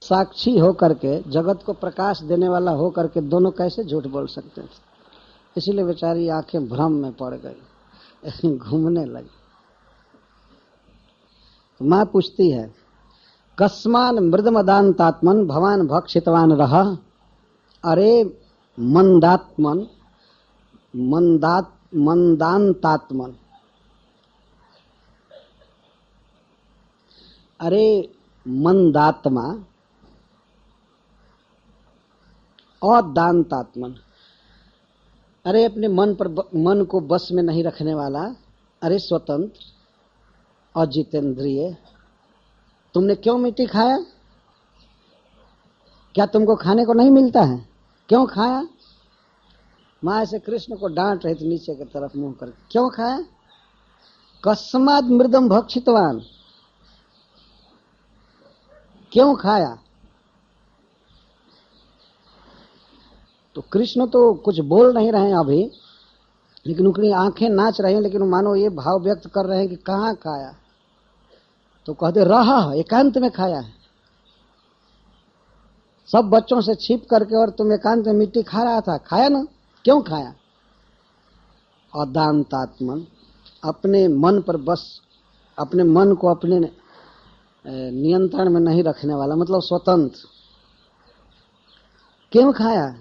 साक्षी हो करके, जगत को प्रकाश देने वाला हो करके दोनों कैसे झूठ बोल सकते थे। इसीलिए बेचारी आंखें भ्रम में पड़ गई, घूमने लगी। तो मां पूछती है, कस्मान मृदमदान्तात्मन भवान भक्षितवान रहा। अरे मंदात्मन, मंदान्तात्मन, अरे मंदात्मा, अदान्तात्मन, अरे अपने मन को बस में नहीं रखने वाला, अरे स्वतंत्र अजितेंद्रिय, तुमने क्यों मिट्टी खाया? क्या तुमको खाने को नहीं मिलता है? क्यों खाया? मां ऐसे कृष्ण को डांट रही थी नीचे की तरफ मुंह करके, क्यों खाया? कस्माद मृदम भक्षितवान, क्यों खाया? तो कृष्ण तो कुछ बोल नहीं रहे हैं अभी, लेकिन उनकी आंखें नाच रही हैं, लेकिन मानो ये भाव व्यक्त कर रहे हैं कि कहाँ खाया। तो कहते रहा, एकांत में खाया है, सब बच्चों से छिप करके, और तुम एकांत में मिट्टी खा रहा था, खाया ना? क्यों खाया? अदान्तात्मन, अपने मन पर बस, अपने मन को अपने नियंत्रण में नहीं रखने वाला, मतलब स्वतंत्र। क्यों खाया?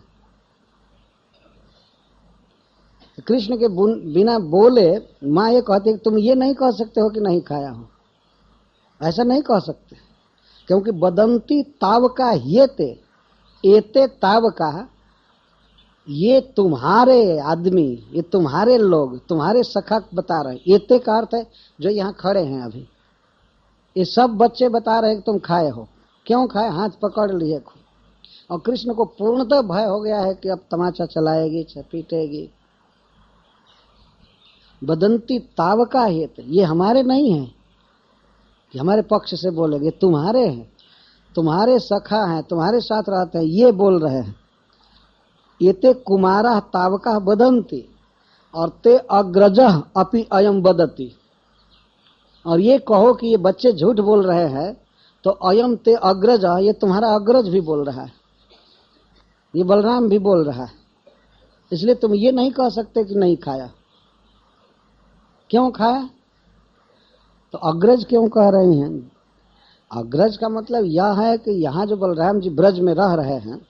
कृष्ण के बिना बोले मां ये कहती है कि तुम ये नहीं कह सकते हो कि नहीं खाया हो, ऐसा नहीं कह सकते, क्योंकि बदंती तावका येते, एते तावका, ये तुम्हारे आदमी, ये तुम्हारे लोग, तुम्हारे सखा बता रहे हैं। एते का अर्थ है जो यहाँ खड़े हैं अभी, ये सब बच्चे बता रहे हैं कि तुम खाए हो। क्यों खाए? हाथ पकड़ लिए। और कृष्ण को पूर्णतः भय हो गया है कि अब तमाचा चलाएगी, पीटेगी। बदंती तावका हेत, ये हमारे नहीं है कि हमारे पक्ष से बोलेंगे, तुम्हारे हैं, तुम्हारे सखा हैं, तुम्हारे साथ रहते हैं, ये बोल रहे हैं। ये ते कुमारा तावका बदंती, और ते अग्रजः अपि अयम बदती, और ये कहो कि ये बच्चे झूठ बोल रहे हैं, तो अयम ते अग्रज, ये तुम्हारा अग्रज भी बोल रहा है, ये बलराम भी बोल रहा है, इसलिए तुम ये नहीं कह सकते कि नहीं खाया। क्यों खाया? तो अग्रज क्यों कह रही हैं? अग्रज का मतलब यह है कि यहाँ जो बलराम जी ब्रज में रह रहे हैं,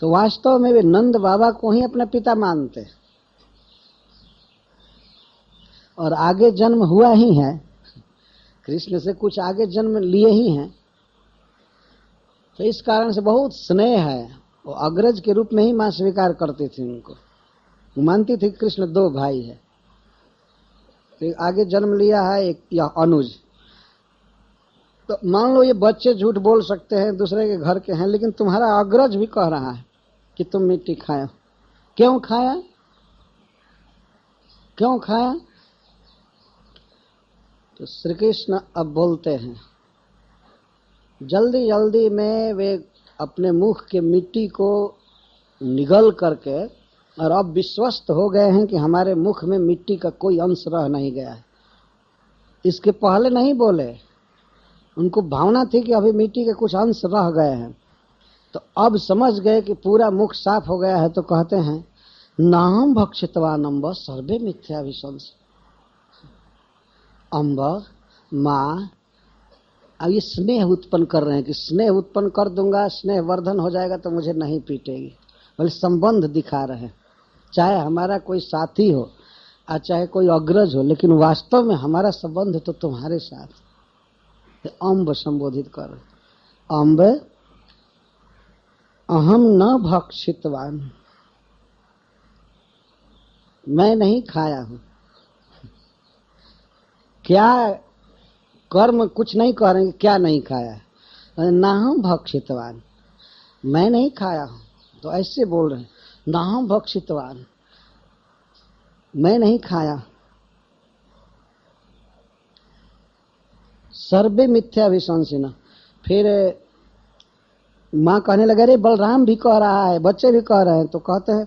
तो वास्तव में वे नंद बाबा को ही अपना पिता मानते, और आगे जन्म हुआ ही है, कृष्ण से कुछ आगे जन्म लिए ही हैं, तो इस कारण से बहुत स्नेह है। वो अग्रज के रूप में ही मां स्वीकार करती थी उनको, मानती थी कृष्ण दो भाई है, तो आगे जन्म लिया है एक या अनुज। तो मान लो ये बच्चे झूठ बोल सकते हैं, दूसरे के घर के हैं, लेकिन तुम्हारा अग्रज भी कह रहा है कि तुम मिट्टी खाया। क्यों खाया? क्यों खाया? तो श्री कृष्ण अब बोलते हैं, जल्दी जल्दी में वे अपने मुख के मिट्टी को निगल करके, और अब विश्वस्त हो गए हैं कि हमारे मुख में मिट्टी का कोई अंश रह नहीं गया है। इसके पहले नहीं बोले, उनको भावना थी कि अभी मिट्टी के कुछ अंश रह गए हैं, तो अब समझ गए कि पूरा मुख साफ हो गया है, तो कहते हैं नाहम भक्षितवान अम्ब सर्वे मिथ्याभिशंस। अम्ब, माँ, अब ये स्नेह उत्पन्न कर रहे हैं कि स्नेह उत्पन्न कर दूंगा, स्नेह वर्धन हो जाएगा तो मुझे नहीं पीटेगी, बल्कि संबंध दिखा रहे हैं, चाहे हमारा कोई साथी हो और चाहे कोई अग्रज हो, लेकिन वास्तव में हमारा संबंध तो तुम्हारे साथ। अम्ब संबोधित कर, अम्ब अहम न भक्षितवान, मैं नहीं खाया हूं। क्या कर्म कुछ नहीं कह रहे, क्या नहीं खाया? नाहम भक्षितवान, मैं नहीं खाया हूं, तो ऐसे बोल रहे हैं नाहम भक्षितवान, मैं नहीं खाया। सर्वे मिथ्याभिशंसिन। फिर मां कहने लगे, अरे बलराम भी कह रहा है, बच्चे भी कह रहे हैं, तो कहते हैं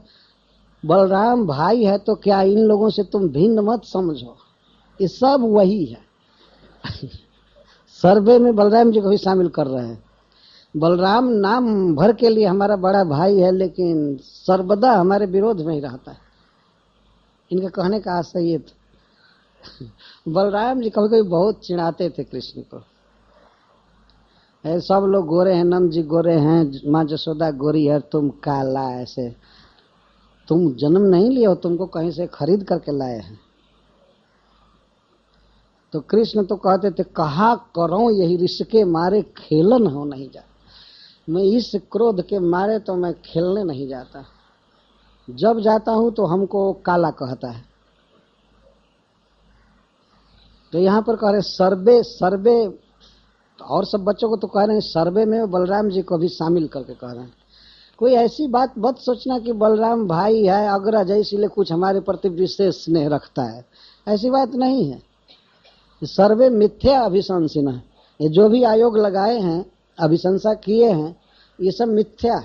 बलराम भाई है तो क्या इन लोगों से तुम भिन्न मत समझो, ये सब वही है। सर्वे में बलराम जी को भी शामिल कर रहे हैं। बलराम नाम भर के लिए हमारा बड़ा भाई है, लेकिन सर्वदा हमारे विरोध में ही रहता है। इनके कहने का आशय ये था। बलराम जी कभी कभी बहुत चिढ़ाते थे कृष्ण को। सब लोग गोरे हैं, नंद जी गोरे हैं, माँ जसोदा गोरी है, तुम काला, ऐसे तुम जन्म नहीं लिए हो, तुमको कहीं से खरीद करके लाए हैं। तो कृष्ण तो कहते थे, कहा करो यही ऋषि के मारे खेलन हो नहीं जा। मैं इस क्रोध के मारे तो मैं खेलने नहीं जाता, जब जाता हूं तो हमको काला कहता है। तो यहां पर कह रहे सर्वे सर्वे, और सब बच्चों को तो कह रहे हैं, सर्वे में बलराम जी को भी शामिल करके कह रहे हैं। कोई ऐसी बात मत सोचना कि बलराम भाई है, अग्रज है, इसलिए कुछ हमारे प्रति विशेष स्नेह रखता है, ऐसी बात नहीं है। सर्वे मिथ्या अभिशंसिना, ये जो भी आयोग लगाए हैं, अभिशंसा किए हैं, ये सब मिथ्या।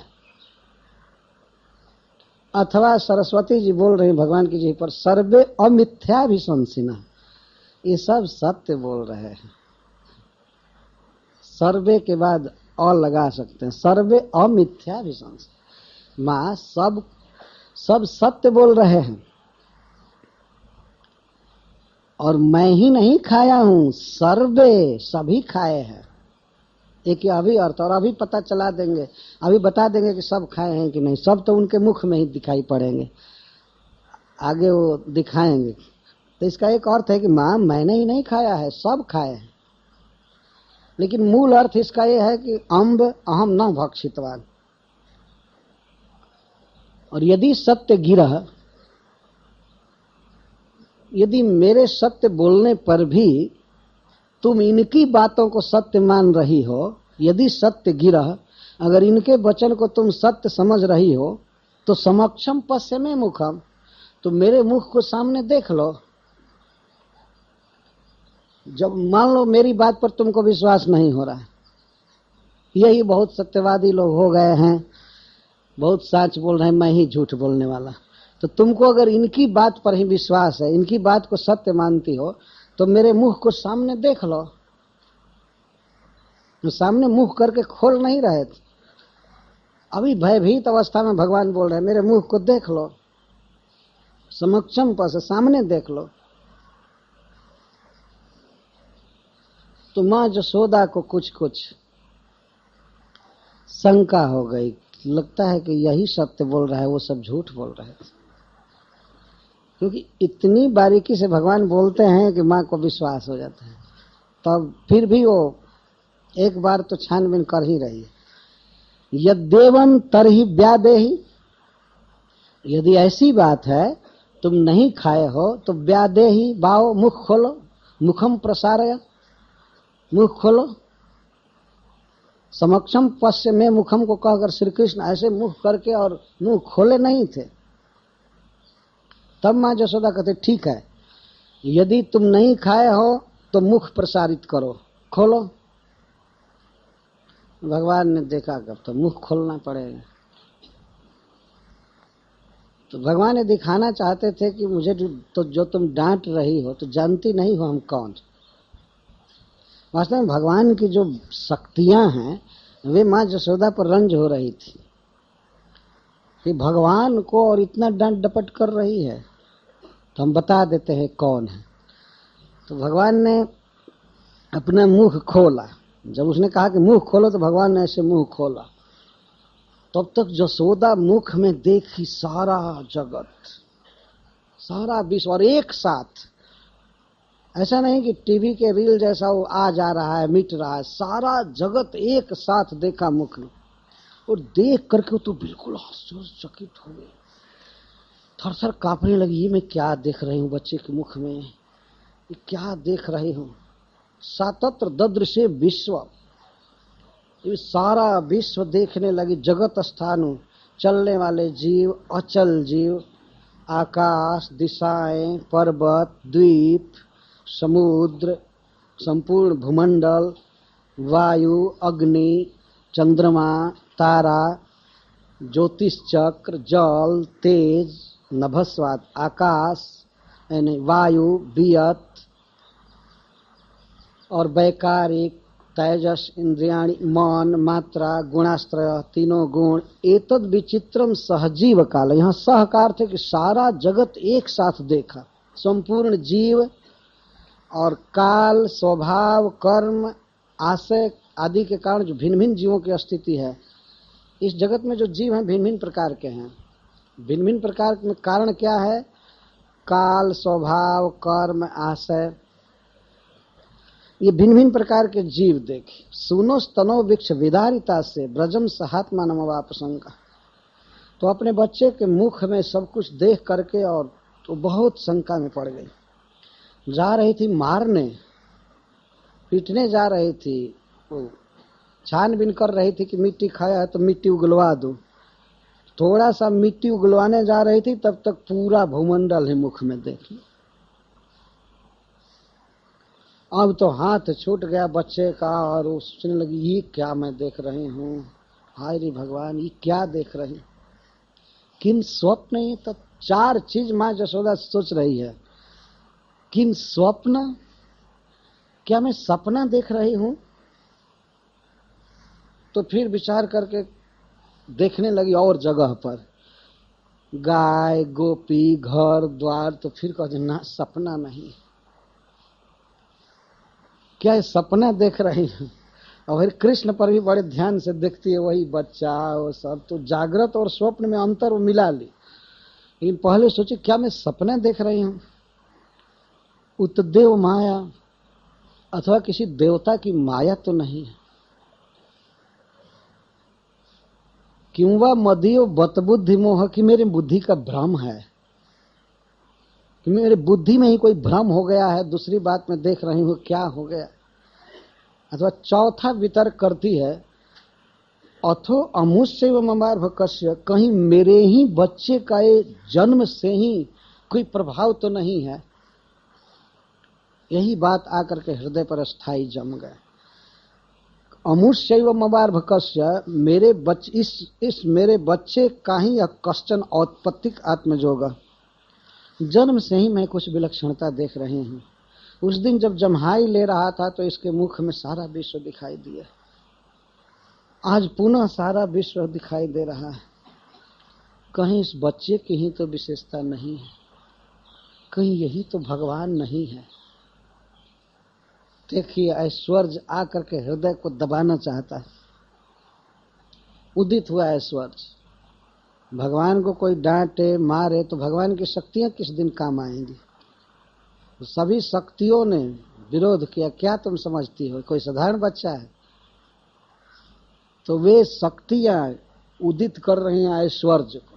अथवा सरस्वती जी बोल रहे हैं भगवान की जी पर, सर्वे अमिथ्याभिशंसिना, ये सब सत्य बोल रहे हैं। सर्वे के बाद अ लगा सकते हैं, सर्वे अमिथ्याभिशंसिना, मां सब सत्य बोल रहे हैं। और मैं ही नहीं खाया हूं, सर्वे सभी खाए हैं। एक अभी अर्थ, और अभी पता चला देंगे, अभी बता देंगे कि सब खाए हैं कि नहीं। सब तो उनके मुख में ही दिखाई पड़ेंगे, आगे वो दिखाएंगे। तो इसका एक अर्थ है कि मां मैंने ही नहीं खाया है, सब खाए हैं। लेकिन मूल अर्थ इसका यह है कि अम्ब अहम न भक्षितवान। और यदि सत्य गिरह, यदि मेरे सत्य बोलने पर भी तुम इनकी बातों को सत्य मान रही हो, यदि सत्य गिरह, अगर इनके वचन को तुम सत्य समझ रही हो, तो समक्षम पश्चिमे मुखम, तो मेरे मुख को सामने देख लो। जब मान लो मेरी बात पर तुमको विश्वास नहीं हो रहा है, यही बहुत सत्यवादी लोग हो गए हैं, बहुत सच बोल रहे हैं, मैं ही झूठ बोलने वाला। तो तुमको अगर इनकी बात पर ही विश्वास है, इनकी बात को सत्य मानती हो, तो मेरे मुख को सामने देख लो। तो सामने मुख करके खोल नहीं रहे थे, अभी भयभीत अवस्था में भगवान बोल रहे हैं, मेरे मुख को देख लो, समक्षम पर सामने देख लो। तो मां जसोदा को कुछ कुछ शंका हो गई, लगता है कि यही सत्य बोल रहा है, वो सब झूठ बोल रहे थे। क्योंकि इतनी बारीकी से भगवान बोलते हैं कि मां को विश्वास हो जाता है। तब फिर भी वो एक बार तो छानबीन कर ही रही है। यद्देवं तरहि व्यादेहि, यदि ऐसी बात है तुम नहीं खाए हो तो व्यादेहि, बाओ मुख खोलो, मुखम प्रसारय, मुख खोलो। समक्षम पश्य में मुखम को कहकर श्री कृष्ण ऐसे मुख करके और मुंह खोले नहीं थे। तब मां जसोदा कहते ठीक है, यदि तुम नहीं खाए हो तो मुख प्रसारित करो, खोलो। भगवान ने देखा कब तो मुख खोलना पड़ेगा। तो भगवान ये दिखाना चाहते थे कि मुझे तो जो तुम डांट रही हो तो जानती नहीं हो हम कौन। वास्तव में भगवान की जो शक्तियां हैं वे मां जसोदा पर रंज हो रही थी कि भगवान को और इतना डांट डपट कर रही है, तो हम बता देते हैं कौन है। तो भगवान ने अपना मुख खोला। जब उसने कहा कि मुख खोलो तो भगवान ने ऐसे मुंह खोला। तब तक जसोदा मुख में देखी सारा जगत, सारा विश्व, और एक साथ, ऐसा नहीं कि टीवी के रील जैसा वो आ जा रहा है मिट रहा है, सारा जगत एक साथ देखा मुख में। और देख करके तो बिल्कुल आश्चर्यचकित हो गई, थरथर कांपने लगी। ये मैं क्या देख रही हूँ बच्चे के मुख में, ये क्या देख रही हूँ। सातत्र ददृशे विश्व, ये सारा विश्व देखने लगी। जगत स्थानु, चलने वाले जीव, अचल जीव, आकाश, दिशाएं, पर्वत, द्वीप, समुद्र, संपूर्ण भूमंडल, वायु, अग्नि, चंद्रमा, तारा, ज्योतिष चक्र, जल, तेज, नभस्वाद, आकाश यानी वायु, वियत और वैकारिक, तेजस इंद्रियाणि मन मात्रा गुणाश्रय तीनों गुण एतद विचित्रम सहजीव काल। यहाँ सह का अर्थ है कि सारा जगत एक साथ देखा, संपूर्ण जीव और काल स्वभाव कर्म आशय आदि के कारण जो भिन्न भिन्न जीवों की स्थिति है, इस जगत में जो जीव हैं भिन्न भिन्न प्रकार के हैं। भिन्न भिन्न प्रकार में कारण क्या है? काल स्वभाव कर्म आशय, ये भिन्न भिन्न प्रकार के जीव देखे। सुनो स्तनो वृक्ष विदारिता से ब्रजम सहात्मा नमवापसंका। तो अपने बच्चे के मुख में सब कुछ देख करके और तो बहुत शंका में पड़ गई। जा रही थी मारने पीटने जा रही थी, छानबीन कर रही थी कि मिट्टी खाया है तो मिट्टी उगलवा दो। थोड़ा सा मिट्टी उगलवाने जा रही थी तब तक पूरा भूमंडल है मुख में देख ली। अब तो हाथ छूट गया बच्चे का और वो सोचने लगी ये क्या मैं देख रही हूँ, हाय रे भगवान ये क्या देख रही। किन स्वप्न, ये तो चार चीज माँ यशोदा सोच रही है। किन स्वप्न, क्या मैं सपना देख रही हूँ? तो फिर विचार करके देखने लगी और जगह पर, गाय गोपी घर द्वार। तो फिर कहते ना सपना नहीं, क्या सपना देख रही हूँ। और फिर कृष्ण पर भी बड़े ध्यान से देखती है, वही बच्चा वो सब। तो जागृत और स्वप्न में अंतर वो मिला ली। लेकिन पहले सोची क्या मैं सपना देख रही हूँ? उत्देव माया अथवा किसी देवता की माया तो नहीं है। क्यों वा मदीयो बत बुद्धि मोह, कि मेरी बुद्धि का भ्रम है, कि मेरे बुद्धि में ही कोई भ्रम हो गया है, दूसरी बात मैं देख रही हूँ क्या हो गया। अथवा चौथा वितर्क करती है, अथो अमुष्य व ममार भकस्य, कहीं मेरे ही बच्चे का जन्म से ही कोई प्रभाव तो नहीं है। यही बात आकर के हृदय पर स्थायी जम गए। अमुष्यैव मवार्भकस्य, मेरे बच्चे इस मेरे बच्चे का ही कश्चन औत्पत्तिक आत्मजोग, जन्म से ही मैं कुछ विलक्षणता देख रही हूँ। उस दिन जब जम्हाई ले रहा था तो इसके मुख में सारा विश्व दिखाई दिया, आज पुनः सारा विश्व दिखाई दे रहा है। कहीं इस बच्चे की ही तो विशेषता नहीं है, कहीं यही तो भगवान नहीं है। देखिए ऐश्वर्य आकर के हृदय को दबाना चाहता है। उदित हुआ ऐश्वर्य। भगवान को कोई डांटे मारे तो भगवान की शक्तियां किस दिन काम आएंगी? सभी शक्तियों ने विरोध किया। क्या तुम समझती हो कोई साधारण बच्चा है? तो वे शक्तियां उदित कर रही हैं ऐश्वर्य को।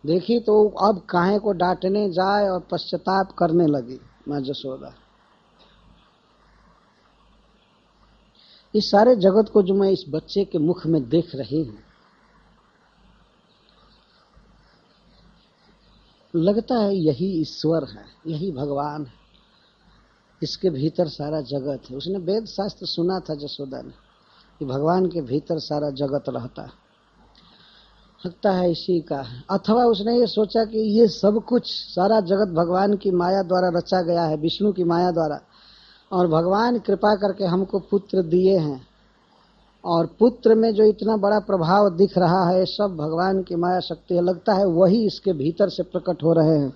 देखी तो अब काहे को डांटने जाए और पश्चाताप करने लगी माँ यशोदा। इस सारे जगत को जो मैं इस बच्चे के मुख में देख रही हूं, लगता है यही ईश्वर है, यही भगवान है, इसके भीतर सारा जगत है। उसने वेद शास्त्र सुना था यशोदा ने कि भगवान के भीतर सारा जगत रहता है, लगता है इसी का है। अथवा उसने ये सोचा कि ये सब कुछ सारा जगत भगवान की माया द्वारा रचा गया है, विष्णु की माया द्वारा, और भगवान कृपा करके हमको पुत्र दिए हैं, और पुत्र में जो इतना बड़ा प्रभाव दिख रहा है सब भगवान की माया शक्ति है। लगता है वही इसके भीतर से प्रकट हो रहे हैं।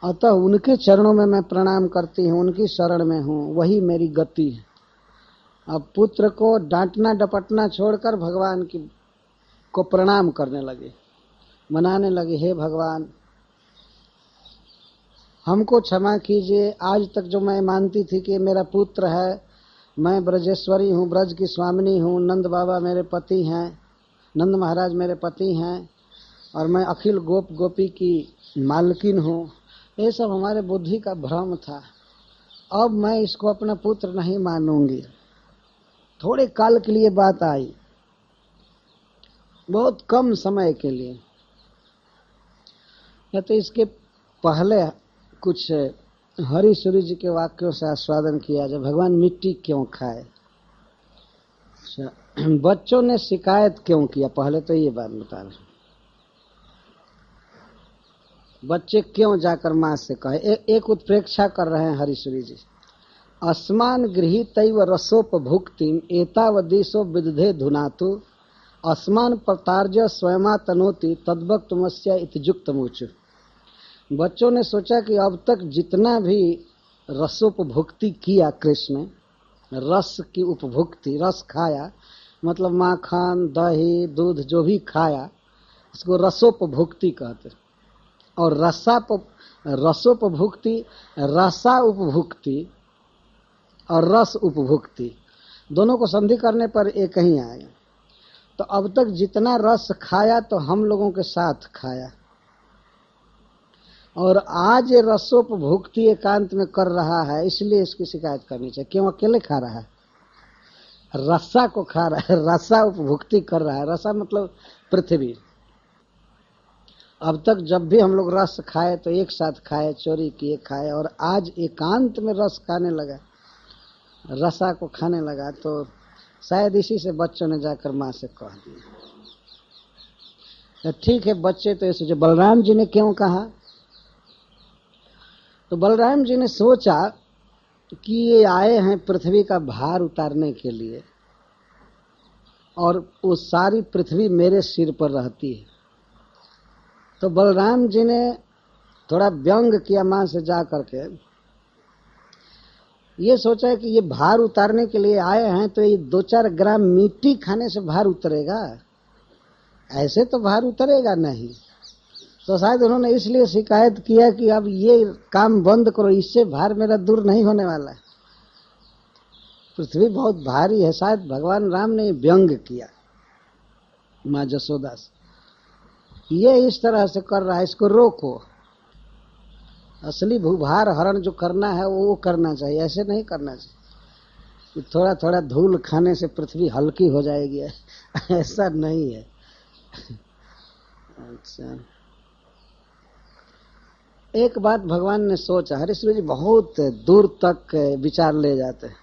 अतः उनके चरणों में मैं प्रणाम करती हूँ, उनकी शरण में हूँ, वही मेरी गति है। अब पुत्र को डांटना डपटना छोड़कर भगवान की को प्रणाम करने लगे, मनाने लगे, हे भगवान हमको क्षमा कीजिए। आज तक जो मैं मानती थी कि मेरा पुत्र है, मैं ब्रजेश्वरी हूँ, ब्रज की स्वामिनी हूँ, नंद बाबा मेरे पति हैं, नंद महाराज मेरे पति हैं, और मैं अखिल गोप गोपी की मालकिन हूँ, ये सब हमारे बुद्धि का भ्रम था। अब मैं इसको अपना पुत्र नहीं मानूंगी। थोड़े काल के लिए बात आई, बहुत कम समय के लिए। या तो इसके पहले कुछ हरि सूर्य जी के वाक्यों से आस्वादन किया जाए। भगवान मिट्टी क्यों खाए? बच्चों ने शिकायत क्यों किया? पहले तो ये बात बता रहे, बच्चे क्यों जाकर माँ से कहे? एक उत्प्रेक्षा कर रहे हैं हरि सूर्य जी। अस्मान गृहीतैव रसोपभुक्तिम एतावदीशो विदधे धुनातु अस्मान प्रतार्य स्वयमा तनोति तद्वक्तुमस्य इतिजुक्तमुच। बच्चों ने सोचा कि अब तक जितना भी रसोपभुक्ति किया कृष्ण ने, रस की उपभुक्ति, रस खाया मतलब माखन दही दूध जो भी खाया इसको रसोपभुक्ति कहते। और रसोपभुक्ति, रसा उपभुक्ति और रस उपभुक्ति दोनों को संधि करने पर एक ही आएगा। तो अब तक जितना रस खाया तो हम लोगों के साथ खाया, और आज ये रसोपभुक्ति एकांत में कर रहा है, इसलिए इसकी शिकायत करनी चाहिए। क्यों अकेले खा रहा है? रसा को खा रहा है, रसा उपभुक्ति कर रहा है। रसा मतलब पृथ्वी। अब तक जब भी हम लोग रस खाए तो एक साथ खाए, चोरी किए खाए, और आज एकांत में रस खाने लगा, रसा को खाने लगा। तो शायद इसी से बच्चों ने जाकर माँ से कह दिया। ठीक है, बच्चे तो ये सोचे बलराम जी ने क्यों कहा? तो बलराम जी ने सोचा कि ये आए हैं पृथ्वी का भार उतारने के लिए, और वो सारी पृथ्वी मेरे सिर पर रहती है। तो बलराम जी ने थोड़ा व्यंग किया माँ से जा करके, ये सोचा कि ये भार उतारने के लिए आए हैं तो ये 2-4 ग्राम मिट्टी खाने से भार उतरेगा, ऐसे तो भार उतरेगा नहीं। तो शायद उन्होंने इसलिए शिकायत किया कि अब ये काम बंद करो, इससे भार मेरा दूर नहीं होने वाला है, पृथ्वी बहुत भारी है। शायद भगवान राम ने व्यंग किया माँ जसोदा से, ये इस तरह से कर रहा है, इसको रोको। असली भूभार हरण जो करना है वो करना चाहिए, ऐसे नहीं करना चाहिए थोड़ा थोड़ा धूल खाने से पृथ्वी हल्की हो जाएगी, ऐसा नहीं है। अच्छा, एक बात भगवान ने सोचा, हरिश्वर जी बहुत दूर तक विचार ले जाते हैं।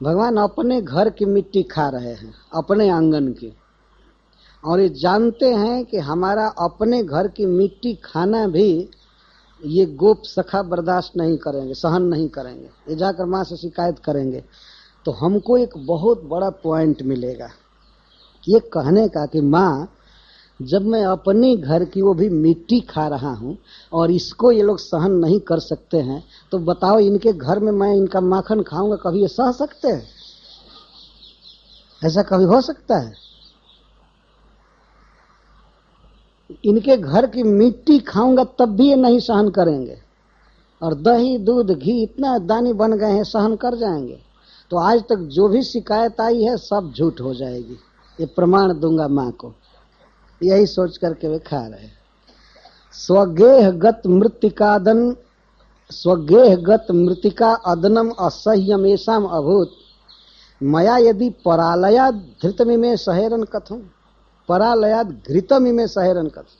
भगवान अपने घर की मिट्टी खा रहे हैं, अपने आंगन की, और ये जानते हैं कि हमारा अपने घर की मिट्टी खाना भी ये गोप सखा बर्दाश्त नहीं करेंगे, सहन नहीं करेंगे, ये जाकर माँ से शिकायत करेंगे। तो हमको एक बहुत बड़ा पॉइंट मिलेगा ये कहने का कि माँ, जब मैं अपने घर की वो भी मिट्टी खा रहा हूँ और इसको ये लोग सहन नहीं कर सकते हैं, तो बताओ इनके घर में मैं इनका माखन खाऊंगा, कभी ये सह सकते हैं? ऐसा कभी हो सकता है? इनके घर की मिट्टी खाऊंगा तब भी ये नहीं सहन करेंगे, और दही दूध घी इतना दानी बन गए हैं, सहन कर जाएंगे। तो आज तक जो भी शिकायत आई है सब झूठ हो जाएगी, ये प्रमाण दूंगा माँ को। यही सोच करके वे खा रहे। स्वगेहगत मृतिका अदनम असह्यमेषाम अभूत मया यदि परालयाद धृतमिमे सहेरन कथम परालयाद घृतमिमे सहेरन कथम।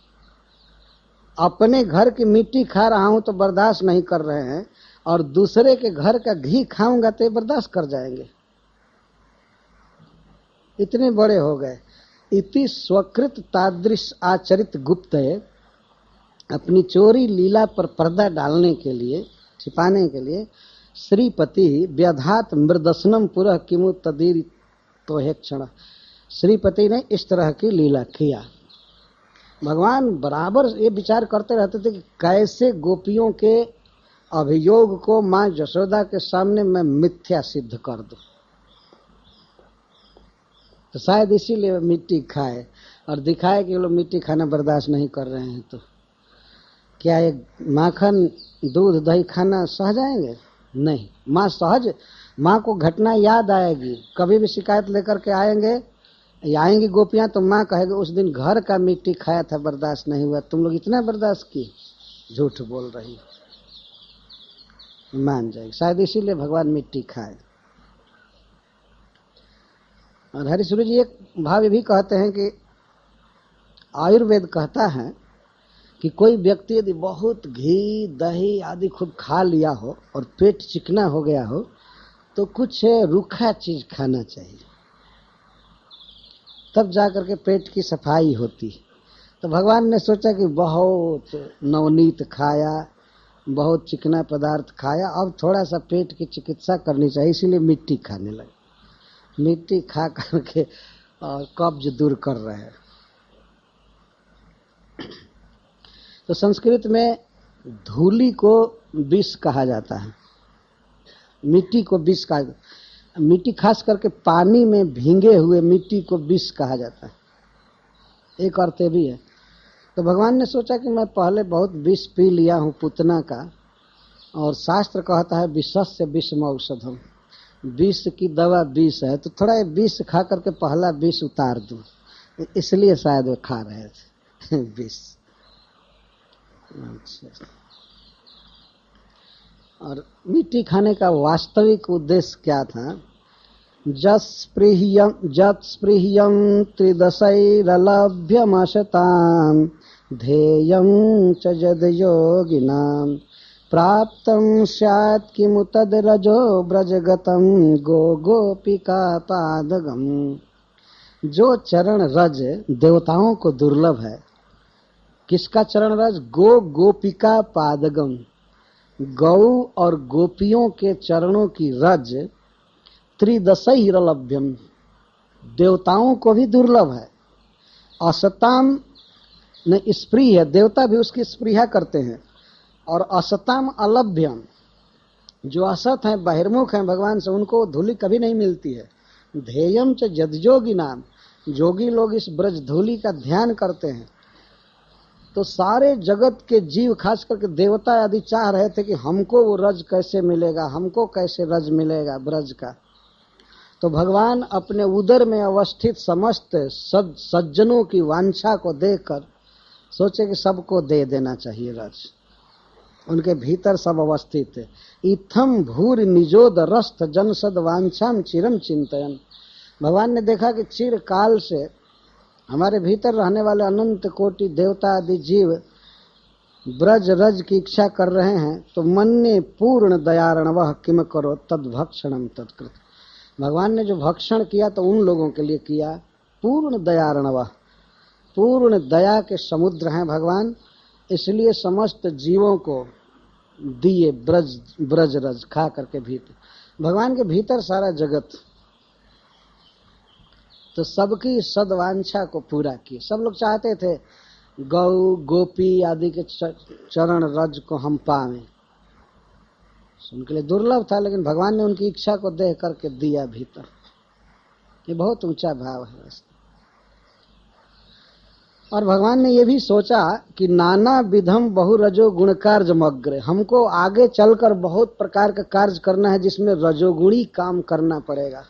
अपने घर की मिट्टी खा रहा हूं तो बर्दाश्त नहीं कर रहे हैं, और दूसरे के घर का घी खाऊंगा तो बर्दाश्त कर जाएंगे। इतने बड़े हो गए। इति स्वकृत तादृश आचरित गुप्त है, अपनी चोरी लीला पर पर्दा डालने के लिए, छिपाने के लिए, श्रीपति व्यधात मृदसनम पुरः किमु तदीर तो है क्षण। श्रीपति ने इस तरह की लीला किया। भगवान बराबर ये विचार करते रहते थे कि कैसे गोपियों के अभियोग को माँ यशोदा के सामने मैं मिथ्या सिद्ध कर दूं। तो शायद इसीलिए मिट्टी खाए और दिखाए कि लोग मिट्टी खाना बर्दाश्त नहीं कर रहे हैं। तो क्या ये माखन दूध दही खाना सह जाएंगे? नहीं। माँ सहज, माँ को घटना याद आएगी, कभी भी शिकायत लेकर के आएंगी गोपियां तो माँ कहेगी उस दिन घर का मिट्टी खाया था, बर्दाश्त नहीं हुआ, तुम लोग इतना बर्दाश्त किए, झूठ बोल रही। मान जाएगी। शायद इसीलिए भगवान मिट्टी खाए। और हरिश्वर जी एक भाव भी कहते हैं कि आयुर्वेद कहता है कि कोई व्यक्ति यदि बहुत घी दही आदि खूब खा लिया हो और पेट चिकना हो गया हो तो कुछ रूखा चीज खाना चाहिए, तब जाकर के पेट की सफाई होती। तो भगवान ने सोचा कि बहुत नवनीत खाया, बहुत चिकना पदार्थ खाया, अब थोड़ा सा पेट की चिकित्सा करनी चाहिए, इसीलिए मिट्टी खाने लगे। मिट्टी खा करके और कब्ज दूर कर रहे हैं। तो संस्कृत में धूली को विष कहा जाता है, मिट्टी को विष कहा, मिट्टी खास करके पानी में भींगे हुए मिट्टी को विष कहा जाता है, एक अर्थ भी है। तो भगवान ने सोचा कि मैं पहले बहुत विष पी लिया हूँ पूतना का, और शास्त्र कहता है विषस्य विषम औषधम, विष की दवा विष है, तो थोड़ा विष खा करके पहला विष उतार दूं, इसलिए शायद वो खा रहे थे विष। अच्छा, और मिट्टी खाने का वास्तविक उद्देश्य क्या था? जत्स्पृह्यं त्रिदशैरलभ्यमशतां ध्येयं च यद्योगिनां प्राप्तं स्यात् किमु तद्रजो व्रजगतं गोपिका पादगम। जो चरण रज देवताओं को दुर्लभ है, किसका चरण रज? गोपिका पादगम, गौ और गोपियों के चरणों की रज त्रिदशैरलभ्यम, देवताओं को भी दुर्लभ है। असताम ने स्प्रिय है, देवता भी उसकी स्प्रिया करते हैं, और असताम अलभ्यम, जो असत हैं, बहिर्मुख हैं भगवान से, उनको धूलि कभी नहीं मिलती है। ध्येयम च यद्योगी नाम, जोगी लोग इस ब्रज धूलि का ध्यान करते हैं। तो सारे जगत के जीव, खास करके देवता आदि, चाह रहे थे कि हमको वो रज कैसे मिलेगा, हमको कैसे रज मिलेगा ब्रज का। तो भगवान अपने उदर में अवस्थित समस्त सज्जनों की वांछा को देखकर सोचे कि सबको दे देना चाहिए रज। उनके भीतर सब अवस्थित है। इत्थम भूर निजोद रस्त जनसद वांछाम चिरम चिंतयन। भगवान ने देखा कि चिरकाल से हमारे भीतर रहने वाले अनंत कोटि देवता आदि जीव ब्रज रज की इच्छा कर रहे हैं, तो मन ने पूर्ण दयारणवः किम करो तद भक्षणम तत्कृत। भगवान ने जो भक्षण किया तो उन लोगों के लिए किया, पूर्ण दयारणवः, पूर्ण दया के समुद्र हैं भगवान, इसलिए समस्त जीवों को दिए ब्रज रज खा करके भीतर। भगवान के भीतर सारा जगत, तो सबकी सदवांछा को पूरा किए। सब लोग चाहते थे गौ गोपी आदि के चरण रज को हम पावें, उनके लिए दुर्लभ था, लेकिन भगवान ने उनकी इच्छा को देख करके दिया भीतर। ये बहुत ऊंचा भाव है। और भगवान ने ये भी सोचा कि नाना विधम बहुरजो गुण कार्य, हमको आगे चलकर बहुत प्रकार का कार्य करना है जिसमें रजोगुणी काम करना पड़ेगा,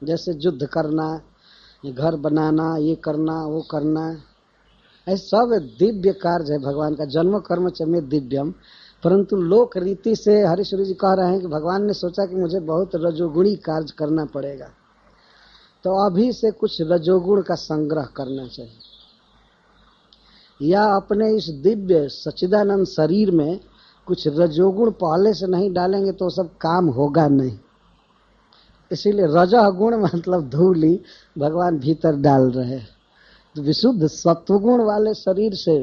जैसे युद्ध करना, ये घर बनाना, ये करना, वो करना, ऐसे सब दिव्य कार्य है भगवान का। जन्म कर्म च में दिव्यम, परंतु लोक रीति से हरीश्वरी जी कह रहे हैं कि भगवान ने सोचा कि मुझे बहुत रजोगुणी कार्य करना पड़ेगा, तो अभी से कुछ रजोगुण का संग्रह करना चाहिए, या अपने इस दिव्य सच्चिदानंद शरीर में कुछ रजोगुण पहले से नहीं डालेंगे तो सब काम होगा नहीं। इसीलिए रजह गुण मतलब धूली भगवान भीतर डाल रहे हैं। तो विशुद्ध सत्वगुण वाले शरीर से,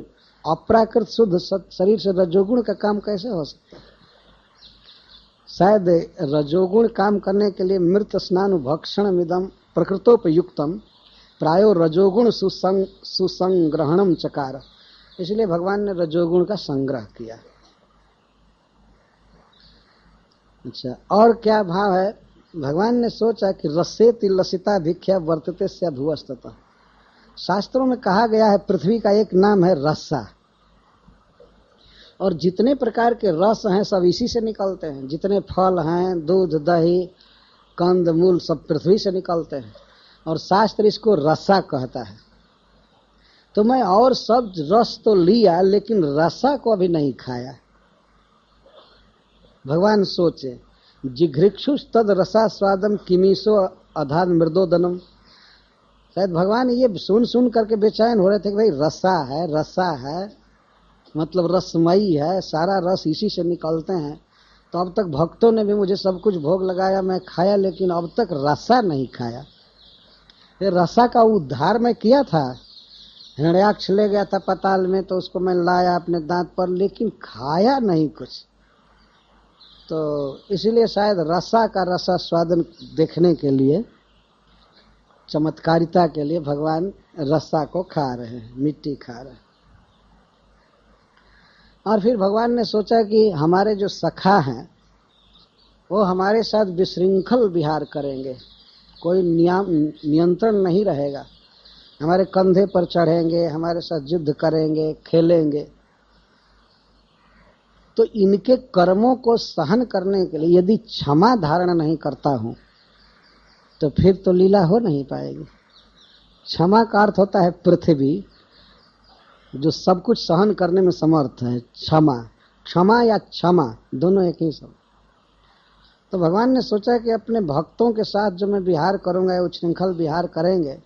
अप्राकृत शुद्ध शरीर से रजोगुण का काम कैसे हो सकता है? शायद रजोगुण काम करने के लिए मृत स्नान भक्षण मिदम प्रकृतोपयुक्तम प्रायो रजोगुण सुसंग्रहणम चकार। इसलिए भगवान ने रजोगुण का संग्रह किया। अच्छा, और क्या भाव है? भगवान ने सोचा कि रसेति लसिता भिख्या वर्तते से भुवस्ततः। शास्त्रों में कहा गया है पृथ्वी का एक नाम है रसा, और जितने प्रकार के रस हैं सब इसी से निकलते हैं। जितने फल हैं, दूध दही कंद मूल सब पृथ्वी से निकलते हैं, और शास्त्र इसको रसा कहता है। तो मैं और सब रस तो लिया, लेकिन रसा को अभी नहीं खाया। भगवान सोचे जिघृक्षुष तद रसा स्वादम किमीसो अधान मृदोदनम। शायद भगवान ये सुन सुन करके बेचैन हो रहे थे कि भाई रसा है मतलब रसमयी है, सारा रस इसी से निकलते हैं। तो अब तक भक्तों ने भी मुझे सब कुछ भोग लगाया, मैं खाया, लेकिन अब तक रसा नहीं खाया। ये रसा का उद्धार मैं किया था, हिरण्याक्ष ले गया था पाताल में, तो उसको मैं लाया अपने दांत पर, लेकिन खाया नहीं कुछ। तो इसीलिए शायद रसा का रसा स्वादन देखने के लिए, चमत्कारिता के लिए भगवान रसा को खा रहे हैं, मिट्टी खा रहे हैं। और फिर भगवान ने सोचा कि हमारे जो सखा हैं वो हमारे साथ विशृंखल विहार करेंगे, कोई नियंत्रण नहीं रहेगा, हमारे कंधे पर चढ़ेंगे, हमारे साथ युद्ध करेंगे, खेलेंगे। तो इनके कर्मों को सहन करने के लिए यदि क्षमा धारण नहीं करता हूं तो फिर तो लीला हो नहीं पाएगी। क्षमा का अर्थ होता है पृथ्वी, जो सब कुछ सहन करने में समर्थ है। क्षमा, क्षमा या क्षमा दोनों एक ही शब्द। तो भगवान ने सोचा कि अपने भक्तों के साथ जो मैं विहार करूंगा, उच्छृंखल विहार करेंगे,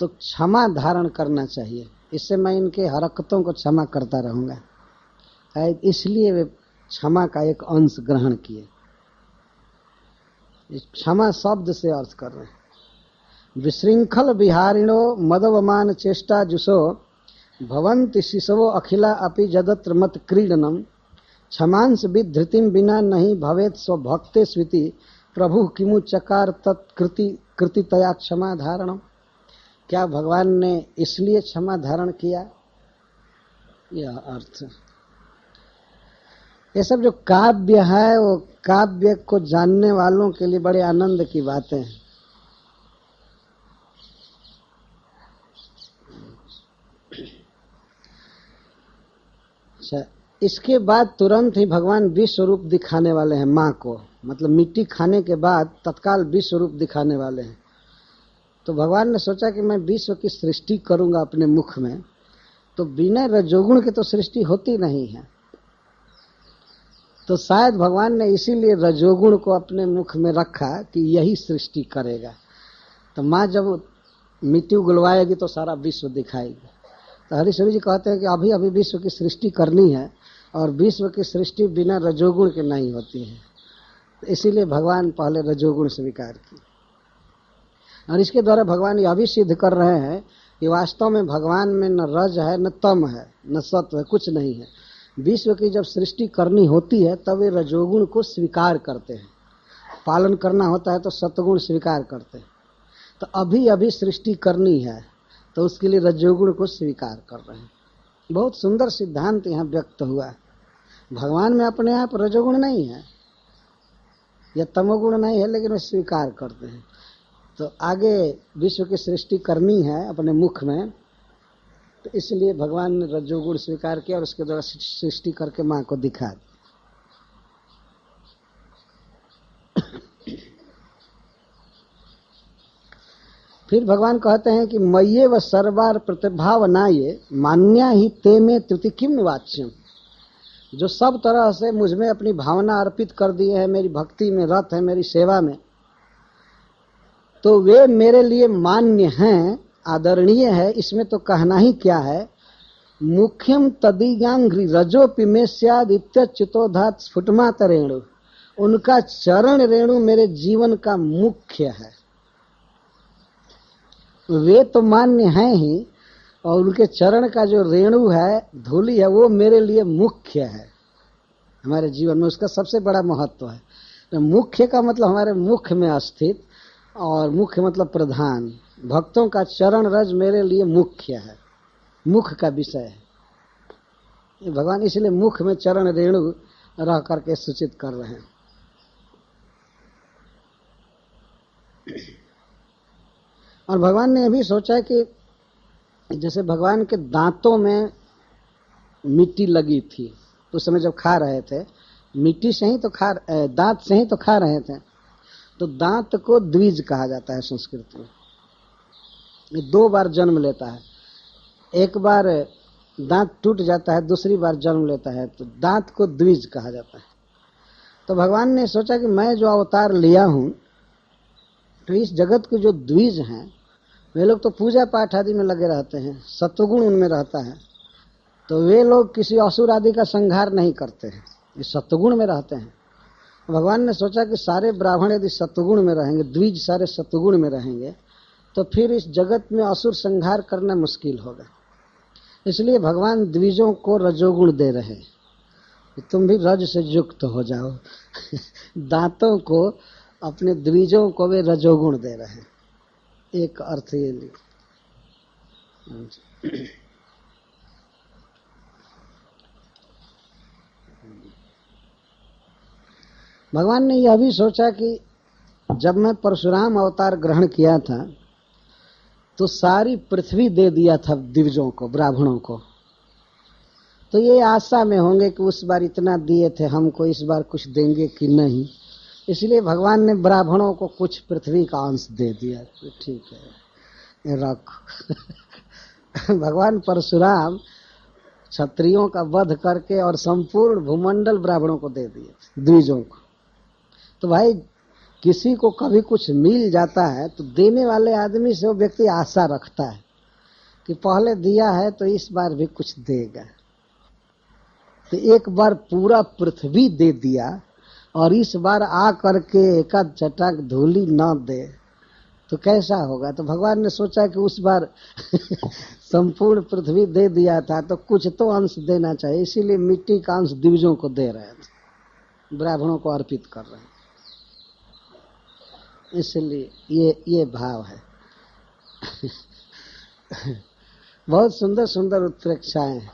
तो क्षमा धारण करना चाहिए, इससे मैं इनके हरकतों को क्षमा करता रहूंगा। इसलिए वे क्षमा का एक अंश ग्रहण किए। क्षमा शब्द से अर्थ कर रहे हैं। विशृंखल विहारिणो मदवमान चेष्टा जुसो भवन्ति शिशवो अखिला अपि जदत्र मत क्रीडनम क्षमांश विधृतिम बिना नहीं भवेत स्वभक्ते स्विति प्रभु किमु चकार तत्कृति कृतितया क्षमा धारणम। क्या भगवान ने इसलिए क्षमा धारण किया? यह अर्थ। ये सब जो काव्य है वो काव्य को जानने वालों के लिए बड़े आनंद की बातें हैं। अच्छा, इसके बाद तुरंत ही भगवान विश्व रूप दिखाने वाले हैं माँ को, मतलब मिट्टी खाने के बाद तत्काल विश्व रूप दिखाने वाले हैं। तो भगवान ने सोचा कि मैं विश्व की सृष्टि करूंगा अपने मुख में, तो बिना रजोगुण के तो सृष्टि होती नहीं है। तो शायद भगवान ने इसीलिए रजोगुण को अपने मुख में रखा कि यही सृष्टि करेगा। तो माँ जब मिट्टी उगलवाएगी तो सारा विश्व दिखाएगी। तो हरीश्वरी जी कहते हैं कि अभी अभी विश्व की सृष्टि करनी है, और विश्व की सृष्टि बिना रजोगुण के नहीं होती है। तो इसीलिए भगवान पहले रजोगुण स्वीकार की, और इसके द्वारा भगवान यह भी सिद्ध कर रहे हैं कि वास्तव में भगवान में न रज है, न तम है, न सत्व है, कुछ नहीं है। विश्व की जब सृष्टि करनी होती है तब वे रजोगुण को स्वीकार करते हैं, पालन करना होता है तो सत्वगुण स्वीकार करते हैं। तो अभी अभी सृष्टि करनी है तो उसके लिए रजोगुण को स्वीकार कर रहे हैं। बहुत सुंदर सिद्धांत यहाँ व्यक्त हुआ। भगवान में अपने आप रजोगुण नहीं है या तमोगुण नहीं है, लेकिन वे स्वीकार करते हैं। तो आगे विश्व की सृष्टि करनी है अपने मुख में, तो इसलिए भगवान ने रजोगुण स्वीकार किया और उसके द्वारा सृष्टि करके माँ को दिखा दी। फिर भगवान कहते हैं कि मय्ये व सर्वार प्रतिभावनाये मान्या ही ते में त्रुति किम वाच्यम। जो सब तरह से मुझ में अपनी भावना अर्पित कर दिए है, मेरी भक्ति में रत है, मेरी सेवा में, तो वे मेरे लिए मान्य हैं, आदरणीय है। इसमें तो कहना ही क्या है। मुख्यम तदीयांघ्रि रजोपि में स्यादित्यच्युतोधात स्फुटमात रेणु। उनका चरण रेणु मेरे जीवन का मुख्य है। वे तो मान्य हैं ही, और उनके चरण का जो रेणु है, धूलि है, वो मेरे लिए मुख्य है। हमारे जीवन में उसका सबसे बड़ा महत्व है। तो मुख्य का मतलब हमारे मुख में स्थित, और मुख्य मतलब प्रधान। भक्तों का चरण रज मेरे लिए मुख्य है, मुख का विषय है। भगवान इसलिए मुख में चरण रेणु रह करके सूचित कर रहे हैं। और भगवान ने यह भी सोचा कि जैसे भगवान के दांतों में मिट्टी लगी थी, तो उस समय जब खा रहे थे मिट्टी से ही तो दांत से ही तो खा रहे थे। तो दांत को द्विज कहा जाता है संस्कृत में। ये दो बार जन्म लेता है, एक बार दांत टूट जाता है, दूसरी बार जन्म लेता है, तो दांत को द्विज कहा जाता है। तो भगवान ने सोचा कि मैं जो अवतार लिया हूं, तो इस जगत के जो द्विज हैं वे लोग तो पूजा पाठ आदि में लगे रहते हैं, सत्वगुण उनमें रहता है, तो वे लोग किसी असुर आदि का संहार नहीं करते हैं, ये सत्वगुण में रहते हैं। भगवान ने सोचा कि सारे ब्राह्मण यदि सत्वगुण में रहेंगे, द्विज सारे सत्वगुण में रहेंगे, तो फिर इस जगत में असुर संहार करना मुश्किल होगा। इसलिए भगवान द्विजों को रजोगुण दे रहे हैं, तुम भी रज से युक्त हो जाओ। दांतों को, अपने द्विजों को वे रजोगुण दे रहे हैं। एक अर्थ ये लिख। भगवान ने यह भी सोचा कि जब मैं परशुराम अवतार ग्रहण किया था तो सारी पृथ्वी दे दिया था द्विजों को, ब्राह्मणों को, तो ये आशा में होंगे कि उस बार इतना दिए थे, हमको इस बार कुछ देंगे कि नहीं। इसलिए भगवान ने ब्राह्मणों को कुछ पृथ्वी का अंश दे दिया। तो ठीक है, रख। भगवान परशुराम क्षत्रियों का वध करके और संपूर्ण भूमंडल ब्राह्मणों को दे दिए, द्विजों को। तो भाई किसी को कभी कुछ मिल जाता है तो देने वाले आदमी से वो व्यक्ति आशा रखता है कि पहले दिया है तो इस बार भी कुछ देगा। तो एक बार पूरा पृथ्वी दे दिया और इस बार आ करके एकाध चटाक धूली न दे तो कैसा होगा। तो भगवान ने सोचा कि उस बार संपूर्ण पृथ्वी दे दिया था तो कुछ तो अंश देना चाहिए, इसीलिए मिट्टी का अंश द्विजों को दे रहे थे, ब्राह्मणों को अर्पित कर रहे हैं। इसलिए ये भाव है। बहुत सुंदर सुंदर उत्प्रेक्षाएं हैं।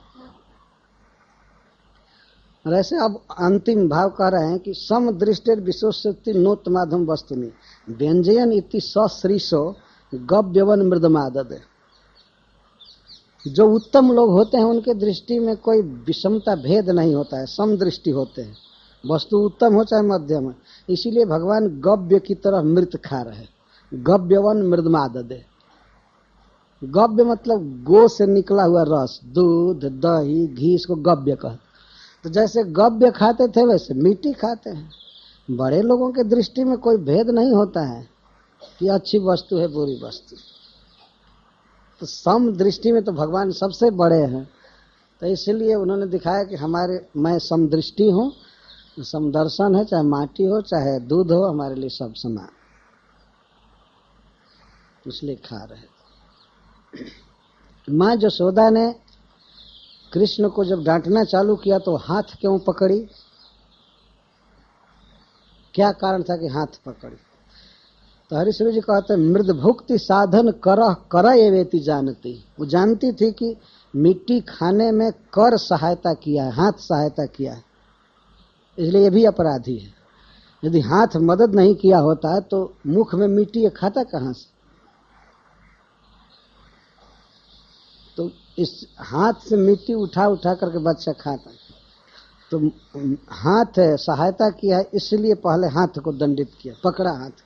और ऐसे अब अंतिम भाव कह रहे हैं कि सम दृष्टिर विशोषति नोत्तमाधम वस्तुनि व्यंजयन इति सश्रीषो गव्यवन मृदमादद। जो उत्तम लोग होते हैं उनके दृष्टि में कोई विषमता भेद नहीं होता है, सम दृष्टि होते हैं, वस्तु उत्तम हो चाहे मध्यम है। इसीलिए भगवान गव्य की तरह मृत खा रहे, गव्यवन मृदमाददे। गव्य मतलब गो से निकला हुआ रस, दूध, दही, घी, इसको गव्य कहते। तो जैसे गव्य खाते थे वैसे मिट्टी खाते हैं। बड़े लोगों के दृष्टि में कोई भेद नहीं होता है कि अच्छी वस्तु है बुरी वस्तु। तो सम दृष्टि में तो भगवान सबसे बड़े हैं। तो इसलिए उन्होंने दिखाया कि मैं समदृष्टि हूँ, समदर्शन है, चाहे माटी हो चाहे दूध हो, हमारे लिए सब समान, इसलिए खा रहे। माँ यशोदा ने कृष्ण को जब डांटना चालू किया तो हाथ क्यों पकड़ी? क्या कारण था कि हाथ पकड़ी? तो हरिश्री जी कहते हैं मृद भुक्ति साधन कर एवेति जानती। वो जानती थी कि मिट्टी खाने में कर सहायता किया है, हाथ सहायता किया है, इसलिए ये भी अपराधी है। यदि हाथ मदद नहीं किया होता तो मुख में मिट्टी ये खाता कहाँ से? तो इस हाथ से मिट्टी उठा उठा करके बच्चा खाता। तो हाथ सहायता किया है, इसलिए पहले हाथ को दंडित किया, पकड़ा हाथ।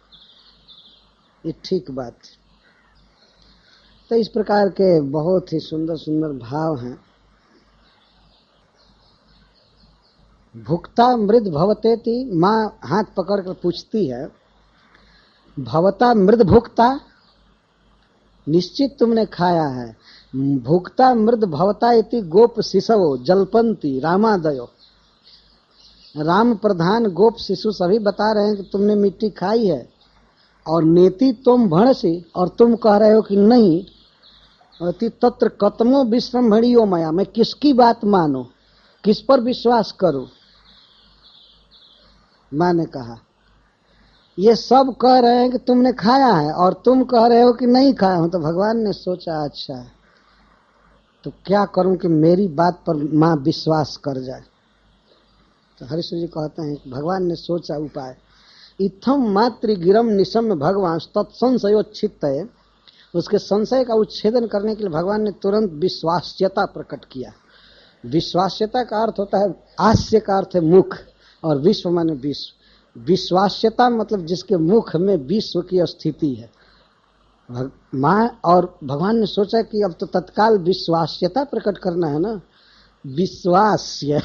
ये ठीक बात है। तो इस प्रकार के बहुत ही सुंदर सुंदर भाव हैं। भुक्ता मृद भवतेति, माँ हाथ पकड़ कर पूछती है, भवता मृद भुक्ता, निश्चित तुमने खाया है। भुक्ता मृद भवता इति गोप शिशवो जलपंती रामादयो। राम प्रधान गोप शिशु सभी बता रहे हैं कि तुमने मिट्टी खाई है। और नेति तुम भणसी, और तुम कह रहे हो कि नहीं। अति तत्र कतमो विश्रम्भणियो मया, मैं किसकी बात मानो, किस पर विश्वास करूं? माँ ने कहा ये सब कह रहे हैं कि तुमने खाया है और तुम कह रहे हो कि नहीं खाया हूं। तो भगवान ने सोचा अच्छा तो क्या करूं कि मेरी बात पर माँ विश्वास कर जाए। तो हरिश्री जी कहते हैं भगवान ने सोचा उपाय। इत्थम मातृ गिरम निशम्य भगवान तत्संशयोच्छित है। उसके संशय का उच्छेदन करने के लिए भगवान ने तुरंत विश्वास्यता प्रकट किया। विश्वास्यता का अर्थ होता है, आस्य का अर्थ है मुख, और विश्व माने विश्व। विश्वास्यता मतलब जिसके मुख में विश्व की स्थिति है। माँ और भगवान ने सोचा कि अब तो तत्काल विश्वास्यता प्रकट करना है ना, विश्वास्य।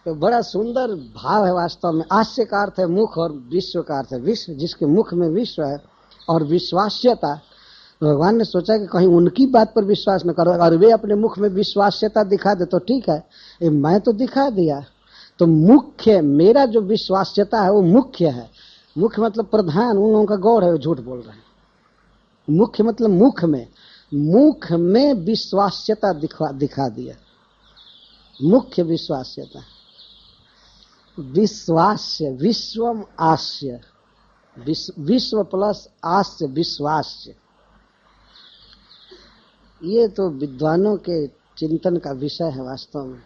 तो बड़ा सुंदर भाव है वास्तव में। आस्य का अर्थ है मुख और विश्व का अर्थ है विश्व, जिसके मुख में विश्व है। और विश्वास्यता, भगवान ने सोचा कि कहीं उनकी बात पर विश्वास न करो, और वे अपने मुख में विश्वास्यता दिखा दे तो ठीक है, मैं तो दिखा दिया। तो मुख्य मेरा जो विश्वास्यता है वो मुख्य है। मुख्य मतलब प्रधान, उन लोगों का गौर है, वो झूठ बोल रहे हैं। मुख्य मतलब मुख में, मुख में विश्वास्यता दिखा दिया। मुख्य विश्वास्यता, विश्वास्य, विश्वम आस्य, विश्व प्लस आस्य विश्वास्य, ये तो विद्वानों के चिंतन का विषय है। वास्तव में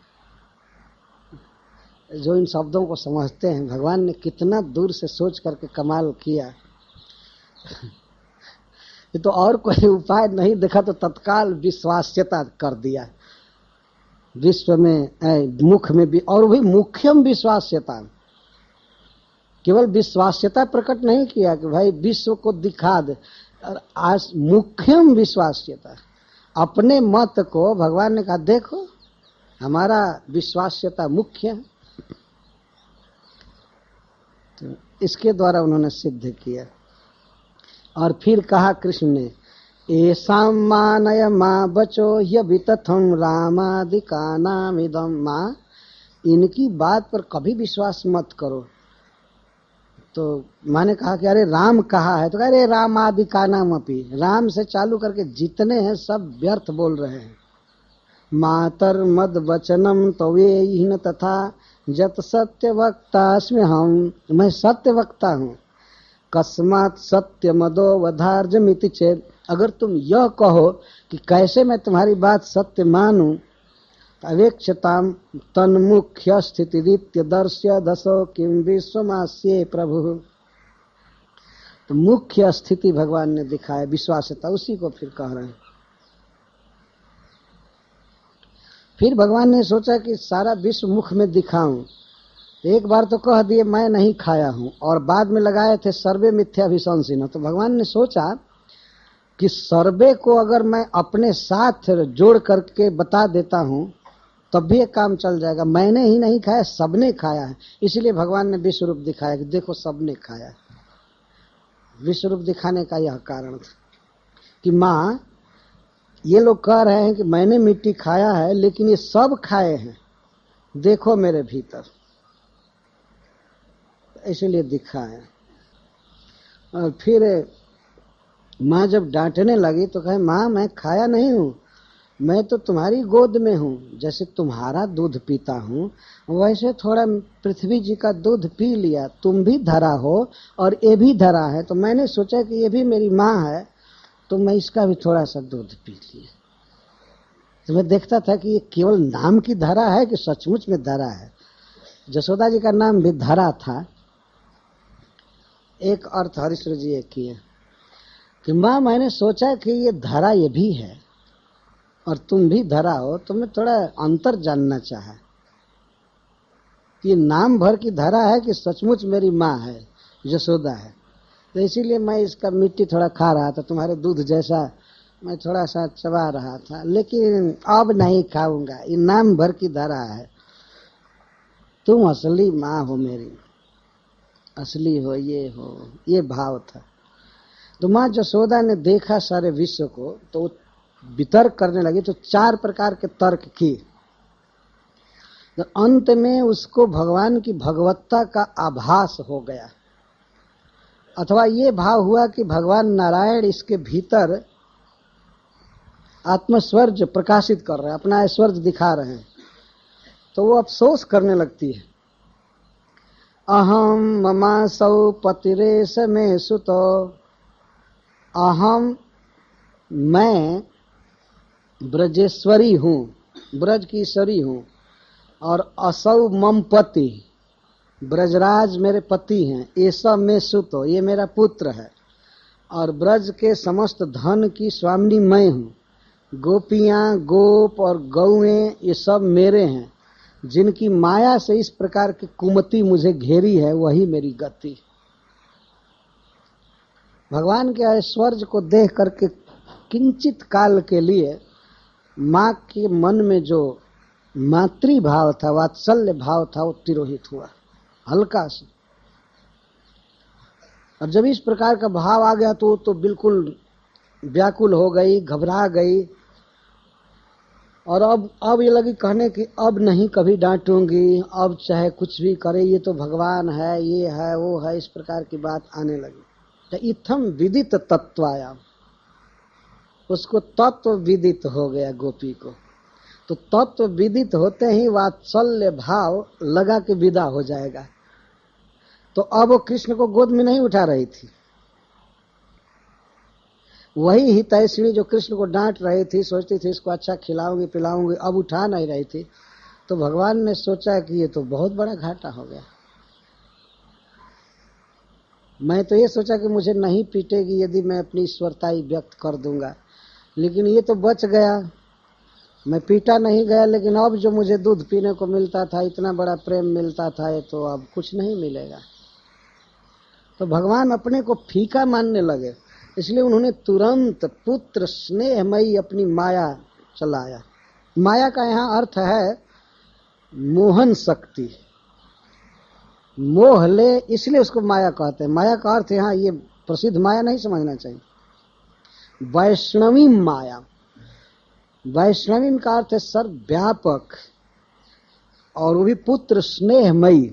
जो इन शब्दों को समझते हैं, भगवान ने कितना दूर से सोच करके कमाल किया। ये तो और कोई उपाय नहीं देखा तो तत्काल विश्वास्यता कर दिया। विश्व में मुख में भी, और वही मुख्यम विश्वास्यता, केवल विश्वास्यता प्रकट नहीं किया कि भाई विश्व को दिखा दे, और आज मुख्यम विश्वास्यता, अपने मत को भगवान ने कहा देखो हमारा विश्वास्यता मुख्य है। तो इसके द्वारा उन्होंने सिद्ध किया। और फिर कहा कृष्ण ने, एसाम मानय माँ बचो यबितथम रामादिका नामिदम, माँ इनकी बात पर कभी विश्वास मत करो। तो माँ ने कहा कि अरे राम कहा है, तो कह अरे राम आदि का नाम अपी, राम से चालू करके जितने हैं सब व्यर्थ बोल रहे हैं। मातर मद वचनम तवे तथा जत सत्य वक्तास्मि हम, मैं सत्य वक्ता हूँ। कस्मात सत्य मदो वधार्जमिति चेत, अगर तुम यह कहो कि कैसे मैं तुम्हारी बात सत्य मानूं, अवेक्षताम तन्मुख्य स्थितिरित्य दर्श्य दशो किम विश्वमास्ये प्रभु। तो मुख्य स्थिति भगवान ने दिखाया, विश्वासता, उसी को फिर कह रहे हैं। फिर भगवान ने सोचा कि सारा विश्व मुख में दिखाऊं। एक बार तो कह दिए मैं नहीं खाया हूं, और बाद में लगाए थे सर्वे मिथ्याभिशंसिनः। तो भगवान ने सोचा कि सर्वे को अगर मैं अपने साथ जोड़ करके बता देता हूं तब भी एक काम चल जाएगा। मैंने ही नहीं खाया, सबने खाया है। इसलिए भगवान ने विश्व रूप दिखाया कि देखो सबने खाया है। विश्व रूप दिखाने का यह कारण था कि माँ ये लोग कह रहे हैं कि मैंने मिट्टी खाया है, लेकिन ये सब खाए हैं, देखो मेरे भीतर, इसलिए दिखाया। और फिर माँ जब डांटने लगी तो कहे माँ मैं खाया नहीं हूँ, मैं तो तुम्हारी गोद में हूँ। जैसे तुम्हारा दूध पीता हूँ वैसे थोड़ा पृथ्वी जी का दूध पी लिया। तुम भी धरा हो और ये भी धरा है, तो मैंने सोचा कि ये भी मेरी माँ है तो मैं इसका भी थोड़ा सा दूध पी लिया। तो मैं देखता था कि ये केवल नाम की धरा है कि सचमुच में धरा है। जसोदा जी का नाम भी धरा था। एक अर्थ हरीश्वर जी एक किए कि माँ मैंने सोचा कि ये धरा ये भी है और तुम भी धरा हो, तो मैं थोड़ा अंतर जानना चाहा कि ये नाम भर की धरा है कि सचमुच मेरी माँ है, यशोदा है। तो इसीलिए मैं इसका मिट्टी थोड़ा खा रहा था, तुम्हारे दूध जैसा मैं थोड़ा सा चबा रहा था, लेकिन अब नहीं खाऊंगा, ये नाम भर की धरा है। तुम असली माँ हो मेरी, असली हो, ये भाव था। तो माँ यशोदा ने देखा सारे विश्व को, तो वितर्क करने लगी। तो 4 प्रकार के तर्क की। तो अंत में उसको भगवान की भगवत्ता का आभास हो गया, अथवा ये भाव हुआ कि भगवान नारायण इसके भीतर आत्मस्वर्ज प्रकाशित कर रहे हैं, अपना ऐश्वर्य दिखा रहे हैं। तो वो अफसोस करने लगती है। अहम ममासौ पतिरेश में सुतो, अहम मैं ब्रजेश्वरी हूँ, ब्रज की ईश्वरी हूँ, और असौ मम पति, ब्रजराज मेरे पति हैं, ऐसा में सुतो, ये मेरा पुत्र है, और ब्रज के समस्त धन की स्वामिनी मैं हूँ। गोपियाँ, गोप और गौएं ये सब मेरे हैं। जिनकी माया से इस प्रकार की कुमति मुझे घेरी है, वही मेरी गति। भगवान के ऐश्वर्य को देख करके किंचित काल के लिए माँ के मन में जो मातृ भाव था, वात्सल्य भाव था, वो तिरोहित हुआ हल्का से। और जब इस प्रकार का भाव आ गया तो बिल्कुल व्याकुल हो गई, घबरा गई, और अब ये लगी कहने कि अब नहीं कभी डांटूंगी, अब चाहे कुछ भी करे, ये तो भगवान है, ये है, वो है, इस प्रकार की बात आने लगी। तो इत्थम विदित तत्वायाम, उसको तत्व विदित हो गया गोपी को। तो तत्व विदित होते ही वात्सल्य भाव लगा के विदा हो जाएगा। तो अब वो कृष्ण को गोद में नहीं उठा रही थी, वही हितैषिणी जो कृष्ण को डांट रही थी, सोचती थी इसको अच्छा खिलाऊंगी पिलाऊंगी, अब उठा नहीं रही थी। तो भगवान ने सोचा कि ये तो बहुत बड़ा घाटा हो गया। मैं तो ये सोचा कि मुझे नहीं पीटेगी यदि मैं अपनी ईश्वरताई व्यक्त कर दूंगा, लेकिन ये तो बच गया। मैं पीटा नहीं गया, लेकिन अब जो मुझे दूध पीने को मिलता था, इतना बड़ा प्रेम मिलता था, ये तो अब कुछ नहीं मिलेगा। तो भगवान अपने को फीका मानने लगे, इसलिए उन्होंने तुरंत पुत्र स्नेहमयी अपनी माया चलाया। माया का यहाँ अर्थ है मोहन शक्ति। मोह ले, इसलिए उसको माया कहते हैं। माया का अर्थ यहाँ ये प्रसिद्ध माया नहीं समझना चाहिए, वैष्णवी माया। वैष्णवी का अर्थ है सर्वव्यापक, और वो भी पुत्र स्नेहमयी।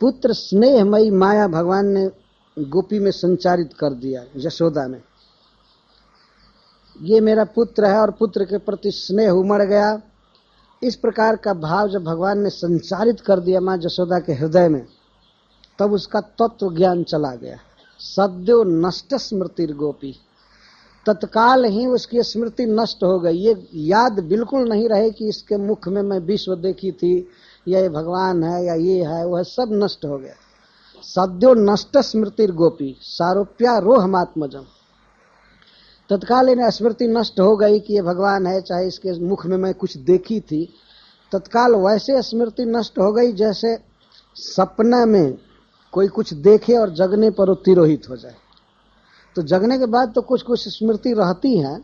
पुत्र स्नेहमयी माया भगवान ने गोपी में संचारित कर दिया, यशोदा ने। ये मेरा पुत्र है और पुत्र के प्रति स्नेह उमड़ गया। इस प्रकार का भाव जब भगवान ने संचारित कर दिया मां यशोदा के हृदय में, तब उसका तत्व ज्ञान चला गया। सद्यो नष्ट स्मृतिर गोपी, तत्काल ही उसकी स्मृति नष्ट हो गई। ये याद बिल्कुल नहीं रहे कि इसके मुख में मैं विश्व देखी थी, या ये भगवान है या ये है, वह सब नष्ट हो गया। सद्यो नष्ट स्मृतिर गोपी सारोप्या रोहमात्मजम, तत्काल इन्हें स्मृति नष्ट हो गई कि ये भगवान है, चाहे इसके मुख में मैं कुछ देखी थी। तत्काल वैसे स्मृति नष्ट हो गई जैसे सपना में कोई कुछ देखे और जगने पर वो तिरोहित हो जाए। तो जगने के बाद तो कुछ कुछ स्मृति रहती है,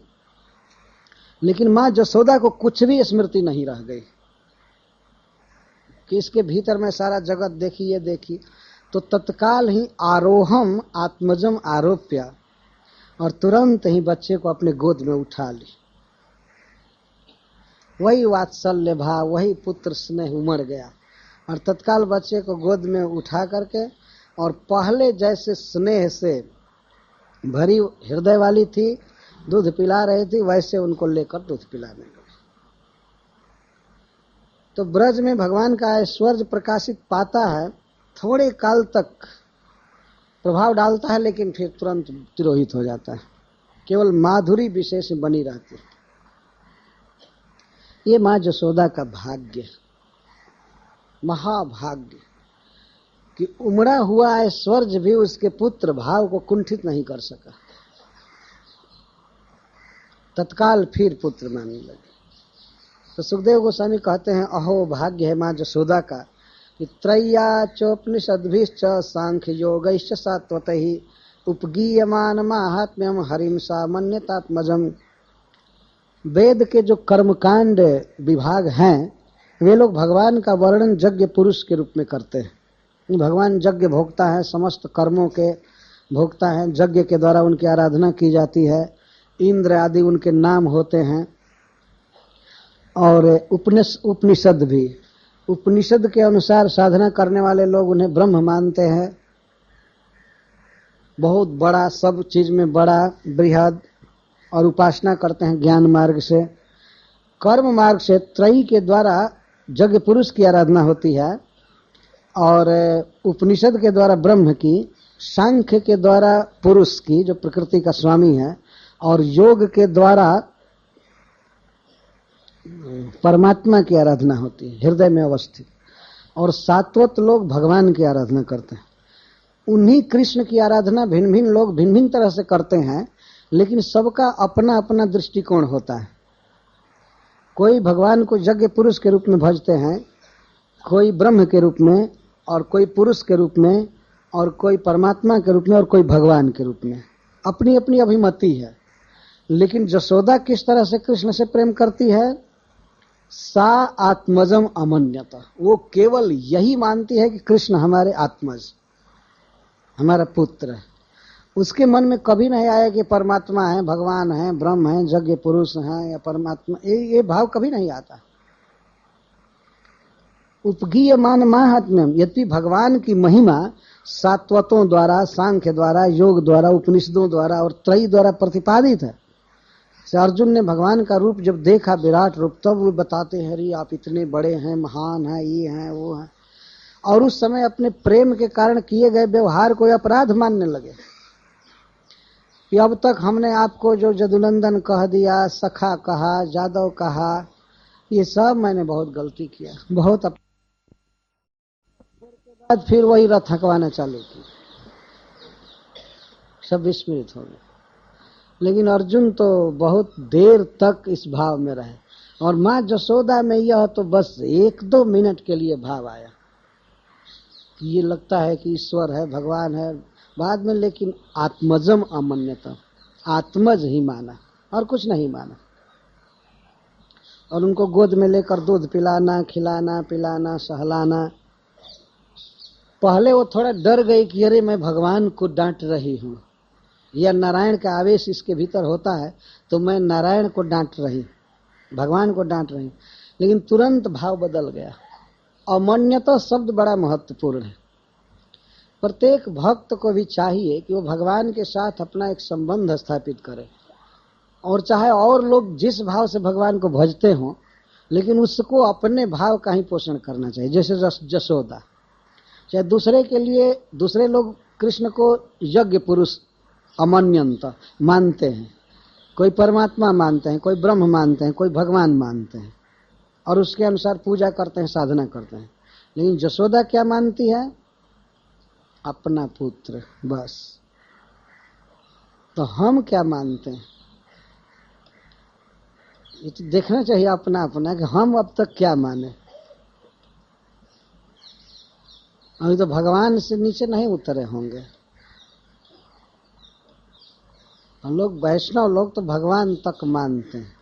लेकिन मां यशोदा को कुछ भी स्मृति नहीं रह गई कि इसके भीतर में सारा जगत देखी, ये देखी। तो तत्काल ही आरोहम आत्मजम आरोप्या, और तुरंत ही बच्चे को अपने गोद में उठा ली। वही वात्सल्य भाव, वही पुत्र स्नेह उमड़ गया, और तत्काल बच्चे को गोद में उठा करके, और पहले जैसे स्नेह से भरी हृदय वाली थी, दूध पिला रही थी, वैसे उनको लेकर दूध पिलाने लगी। तो ब्रज में भगवान का ऐश्वर्य प्रकाशित पाता है, थोड़े काल तक प्रभाव डालता है, लेकिन फिर तुरंत तिरोहित हो जाता है। केवल माधुरी विशेष बनी रहती है। ये मां यशोदा का भाग्य, महाभाग्य, कि उमड़ा हुआ ऐश्वर्य भी उसके पुत्र भाव को कुंठित नहीं कर सका। तत्काल फिर पुत्र मानने लगे। तो सुखदेव गोस्वामी कहते हैं, अहो भाग्य है मां यशोदा का कि त्रय्या चोपनिषद्भिश्च सांख्य योगैश्च सात्वतैः उपगीयमान माहात्म्यम हरिम सामान्यतात्मजम। वेद के जो कर्मकांड विभाग हैं, वे लोग भगवान का वर्णन यज्ञ पुरुष के रूप में करते हैं। भगवान यज्ञ भोक्ता है, समस्त कर्मों के भोक्ता है। यज्ञ के द्वारा उनकी आराधना की जाती है, इंद्र आदि उनके नाम होते हैं। और उपनिषद भी, उपनिषद के अनुसार साधना करने वाले लोग उन्हें ब्रह्म मानते हैं, बहुत बड़ा, सब चीज में बड़ा, बृहद, और उपासना करते हैं ज्ञान मार्ग से। कर्म मार्ग से त्रयी के द्वारा यज्ञ पुरुष की आराधना होती है, और उपनिषद के द्वारा ब्रह्म की, सांख्य के द्वारा पुरुष की जो प्रकृति का स्वामी है, और योग के द्वारा परमात्मा की आराधना होती है हृदय में अवस्थित। और सात्वत लोग भगवान की आराधना करते हैं। उन्हीं कृष्ण की आराधना भिन्न भिन्न लोग भिन्न भिन्न तरह से करते हैं, लेकिन सबका अपना अपना दृष्टिकोण होता है। कोई भगवान को यज्ञ पुरुष के रूप में भजते हैं, कोई ब्रह्म के रूप में, और कोई पुरुष के रूप में, और कोई परमात्मा के रूप में, और कोई भगवान के रूप में। अपनी अपनी अभिमति है। लेकिन यशोदा किस तरह से कृष्ण से प्रेम करती है? सा आत्मजम अमन्यता, वो केवल यही मानती है कि कृष्ण हमारे आत्मज, हमारा पुत्र है। उसके मन में कभी नहीं आया कि परमात्मा है, भगवान है, ब्रह्म है, यज्ञ पुरुष है या परमात्मा, ये भाव कभी नहीं आता। उपगीयमान महात्म्यम, यद्यपि भगवान की महिमा सात्वतों द्वारा, सांख्य द्वारा, योग द्वारा, उपनिषदों द्वारा और त्रयी द्वारा प्रतिपादित है। अर्जुन ने भगवान का रूप जब देखा, विराट रूप, तब वो बताते हैं अरे आप इतने बड़े हैं, महान हैं, ये हैं वो हैं, और उस समय अपने प्रेम के कारण किए गए व्यवहार को अपराध मानने लगे कि अब तक हमने आपको जो जदुनंदन कह दिया, सखा कहा, जादव कहा, ये सब मैंने बहुत गलती किया, बहुत बाद फिर वही रथ हकवाना चालू की, सब विस्मृत हो गए। लेकिन अर्जुन तो बहुत देर तक इस भाव में रहे, और माँ जसोदा में यह तो बस 1-2 मिनट के लिए भाव आया कि ये लगता है कि ईश्वर है, भगवान है, बाद में लेकिन आत्मजम अमन्यता, आत्मज ही माना और कुछ नहीं माना। और उनको गोद में लेकर दूध पिलाना, खिलाना, पिलाना, सहलाना। पहले वो थोड़ा डर गई कि अरे मैं भगवान को डांट रही हूँ, या नारायण का आवेश इसके भीतर होता है तो मैं नारायण को डांट रही, भगवान को डांट रही। लेकिन तुरंत भाव बदल गया। अमन्यता शब्द बड़ा महत्वपूर्ण है। प्रत्येक भक्त को भी चाहिए कि वो भगवान के साथ अपना एक संबंध स्थापित करे, और चाहे और लोग जिस भाव से भगवान को भजते हों, लेकिन उसको अपने भाव का ही पोषण करना चाहिए। जैसे जसोदा, चाहे दूसरे के लिए दूसरे लोग कृष्ण को यज्ञ पुरुष अमन्यंत मानते हैं, कोई परमात्मा मानते हैं, कोई ब्रह्म मानते हैं, कोई भगवान मानते हैं, और उसके अनुसार पूजा करते हैं, साधना करते हैं। लेकिन जसोदा क्या मानती है? अपना पुत्र, बस। तो हम क्या मानते हैं? ये तो देखना चाहिए अपना अपना कि हम अब तक क्या माने। अभी तो भगवान से नीचे नहीं उतरे होंगे हम लोग। वैष्णव लोग तो भगवान तक मानते हैं,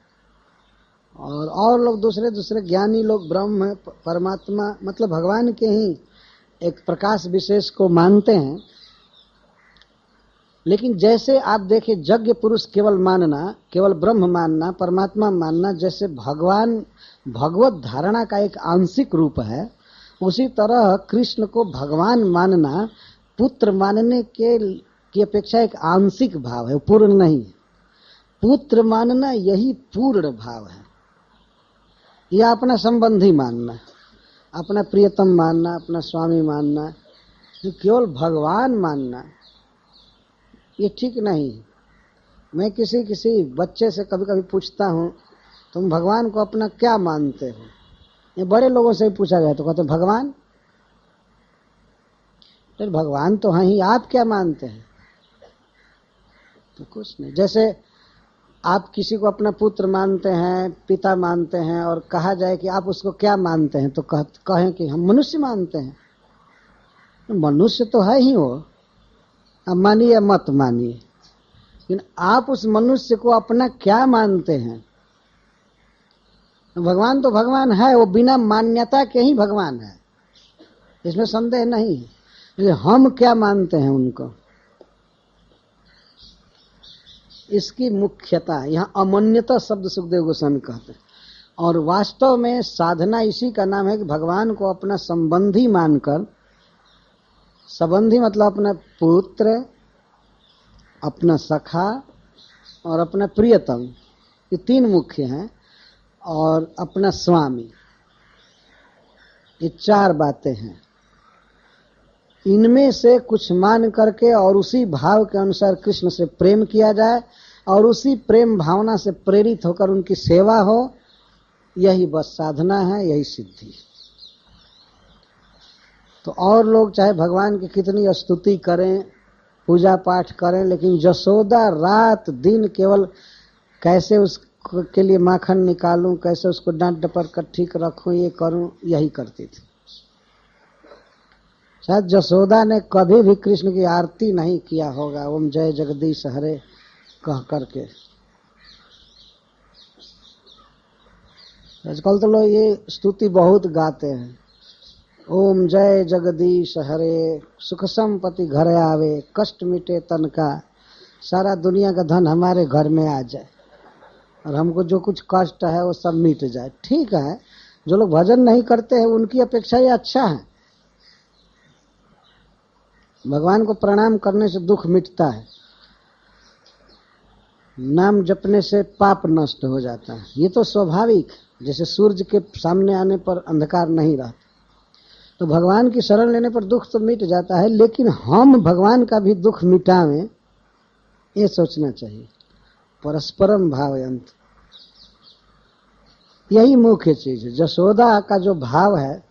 और लोग दूसरे ज्ञानी लोग ब्रह्म परमात्मा मतलब भगवान के ही एक प्रकाश विशेष को मानते हैं। लेकिन जैसे आप देखें, यज्ञ पुरुष केवल मानना, केवल ब्रह्म मानना, परमात्मा मानना, जैसे भगवान भगवत धारणा का एक आंशिक रूप है, उसी तरह कृष्ण को भगवान मानना पुत्र मानने की अपेक्षा एक आंशिक भाव है, पूर्ण नहीं। पुत्र मानना यही पूर्ण भाव है। या अपना संबंधी मानना, अपना प्रियतम मानना, अपना स्वामी मानना, केवल भगवान मानना ये ठीक नहीं। मैं किसी बच्चे से कभी कभी पूछता हूँ, तुम भगवान को अपना क्या मानते हो? ये बड़े लोगों से भी पूछा गया तो कहते भगवान। तो भगवान तो हैं ही, आप क्या मानते हैं? तो कुछ नहीं। जैसे आप किसी को अपना पुत्र मानते हैं, पिता मानते हैं, और कहा जाए कि आप उसको क्या मानते हैं, तो कहें कि हम मनुष्य मानते हैं। मनुष्य तो है ही वो, अब मानिए मत मानिए, लेकिन आप उस मनुष्य को अपना क्या मानते हैं? भगवान तो भगवान है, वो बिना मान्यता के ही भगवान है, इसमें संदेह नहीं है। लेकिन हम क्या मानते हैं उनको, इसकी मुख्यता यहाँ अमन्यता शब्द सुखदेव गोस्वामी कहते हैं। और वास्तव में साधना इसी का नाम है कि भगवान को अपना संबंधी मानकर, संबंधी मतलब अपना पुत्र, अपना सखा और अपना प्रियतम, ये 3 मुख्य हैं, और अपना स्वामी, ये 4 बातें हैं। इनमें से कुछ मान करके और उसी भाव के अनुसार कृष्ण से प्रेम किया जाए, और उसी प्रेम भावना से प्रेरित होकर उनकी सेवा हो, यही बस साधना है, यही सिद्धि। तो और लोग चाहे भगवान की कितनी स्तुति करें, पूजा पाठ करें, लेकिन जसोदा रात दिन केवल कैसे उसके लिए माखन निकालूं, कैसे उसको डांट डपट कर ठीक रखूं, ये करूं, यही करती थी। शायद जसोदा ने कभी भी कृष्ण की आरती नहीं किया होगा, ओम जय जगदीश हरे कह करके। आजकल तो लोग ये स्तुति बहुत गाते हैं, ओम जय जगदीश हरे, सुख संपत्ति घर आवे, कष्ट मिटे तन का, सारा दुनिया का धन हमारे घर में आ जाए, और हमको जो कुछ कष्ट है वो सब मिट जाए। ठीक है, जो लोग भजन नहीं करते हैं उनकी अपेक्षा ये अच्छा है। भगवान को प्रणाम करने से दुख मिटता है, नाम जपने से पाप नष्ट हो जाता है, ये तो स्वाभाविक। जैसे सूर्य के सामने आने पर अंधकार नहीं रहता, तो भगवान की शरण लेने पर दुख तो मिट जाता है, लेकिन हम भगवान का भी दुख मिटावें ये सोचना चाहिए। परस्परम भावयंत, यही मुख्य चीज है। जशोदा का जो भाव है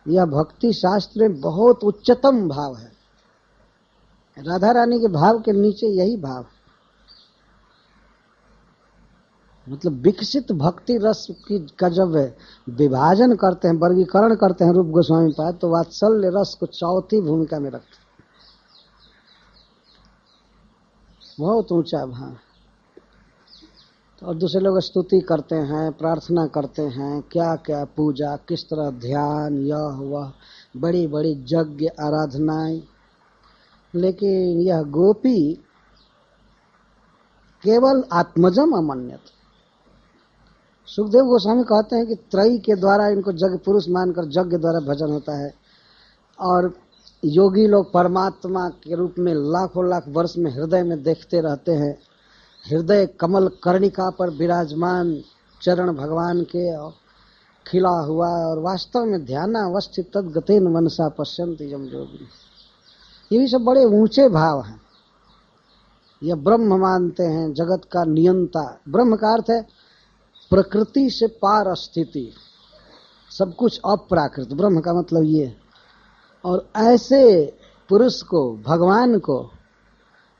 यह भक्ति शास्त्र में बहुत उच्चतम भाव है। राधा रानी के भाव के नीचे यही भाव, मतलब विकसित भक्ति रस की का जब विभाजन करते हैं, वर्गीकरण करते हैं रूप गोस्वामी पाद, तो वात्सल्य रस को चौथी भूमिका में रखते हैं। बहुत ऊंचा भाव। और दूसरे लोग स्तुति करते हैं, प्रार्थना करते हैं, क्या क्या पूजा, किस तरह ध्यान, यह वह, बड़ी बड़ी यज्ञ आराधनाएं, लेकिन यह गोपी केवल आत्मजम अमन्यत। सुखदेव गोस्वामी कहते हैं कि त्रयी के द्वारा इनको जग पुरुष मानकर यज्ञ द्वारा भजन होता है, और योगी लोग परमात्मा के रूप में लाखों लाख वर्ष में हृदय में देखते रहते हैं। हृदय कमल कर्णिका पर विराजमान चरण भगवान के और खिला हुआ, और वास्तव में ध्यानावस्थित तद्गतेन मनसा पश्यन्ति यम योगिनः। ये भी सब बड़े ऊंचे भाव हैं। यह ब्रह्म मानते हैं, जगत का नियंता। ब्रह्म का अर्थ है प्रकृति से पार स्थिति, सब कुछ अप्राकृत, ब्रह्म का मतलब ये। और ऐसे पुरुष को, भगवान को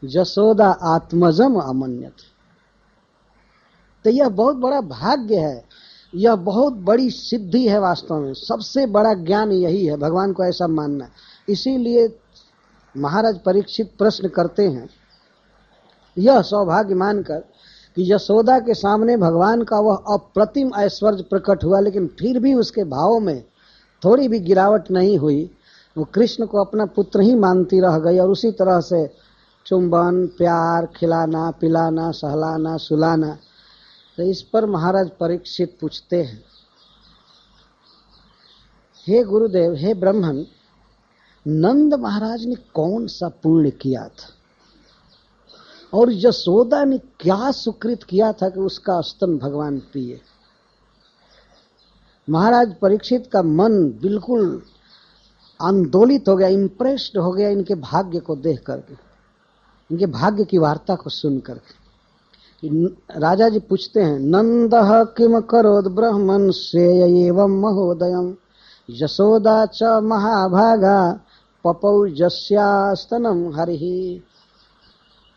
जसोदा आत्मजम अमन्यत, तो यह बहुत बड़ा भाग्य है, यह बहुत बड़ी सिद्धि है। वास्तव में सबसे बड़ा ज्ञान यही है, भगवान को ऐसा मानना। इसीलिए महाराज परीक्षित प्रश्न करते हैं, यह सौभाग्य मानकर कि यशोदा के सामने भगवान का वह अप्रतिम ऐश्वर्य प्रकट हुआ, लेकिन फिर भी उसके भावों में थोड़ी भी गिरावट नहीं हुई। वो कृष्ण को अपना पुत्र ही मानती रह गई, और उसी तरह से चुंबन, प्यार, खिलाना, पिलाना, सहलाना, सुलाना। तो इस पर महाराज परीक्षित पूछते हैं, हे गुरुदेव, हे ब्राह्मण, नंद महाराज ने कौन सा पुण्य किया था और यशोदा ने क्या सुकृत किया था कि उसका स्तन भगवान पिए? महाराज परीक्षित का मन बिल्कुल आंदोलित हो गया, इंप्रेस्ड हो गया इनके भाग्य को देख करके, इनके भाग्य की वार्ता को सुन करके। राजा जी पूछते हैं, नंदः किम करोद ब्रह्मन् श्रेय एवं महोदयम् यशोदा च महाभागा पपौ यस्यास्तनम हरिहि।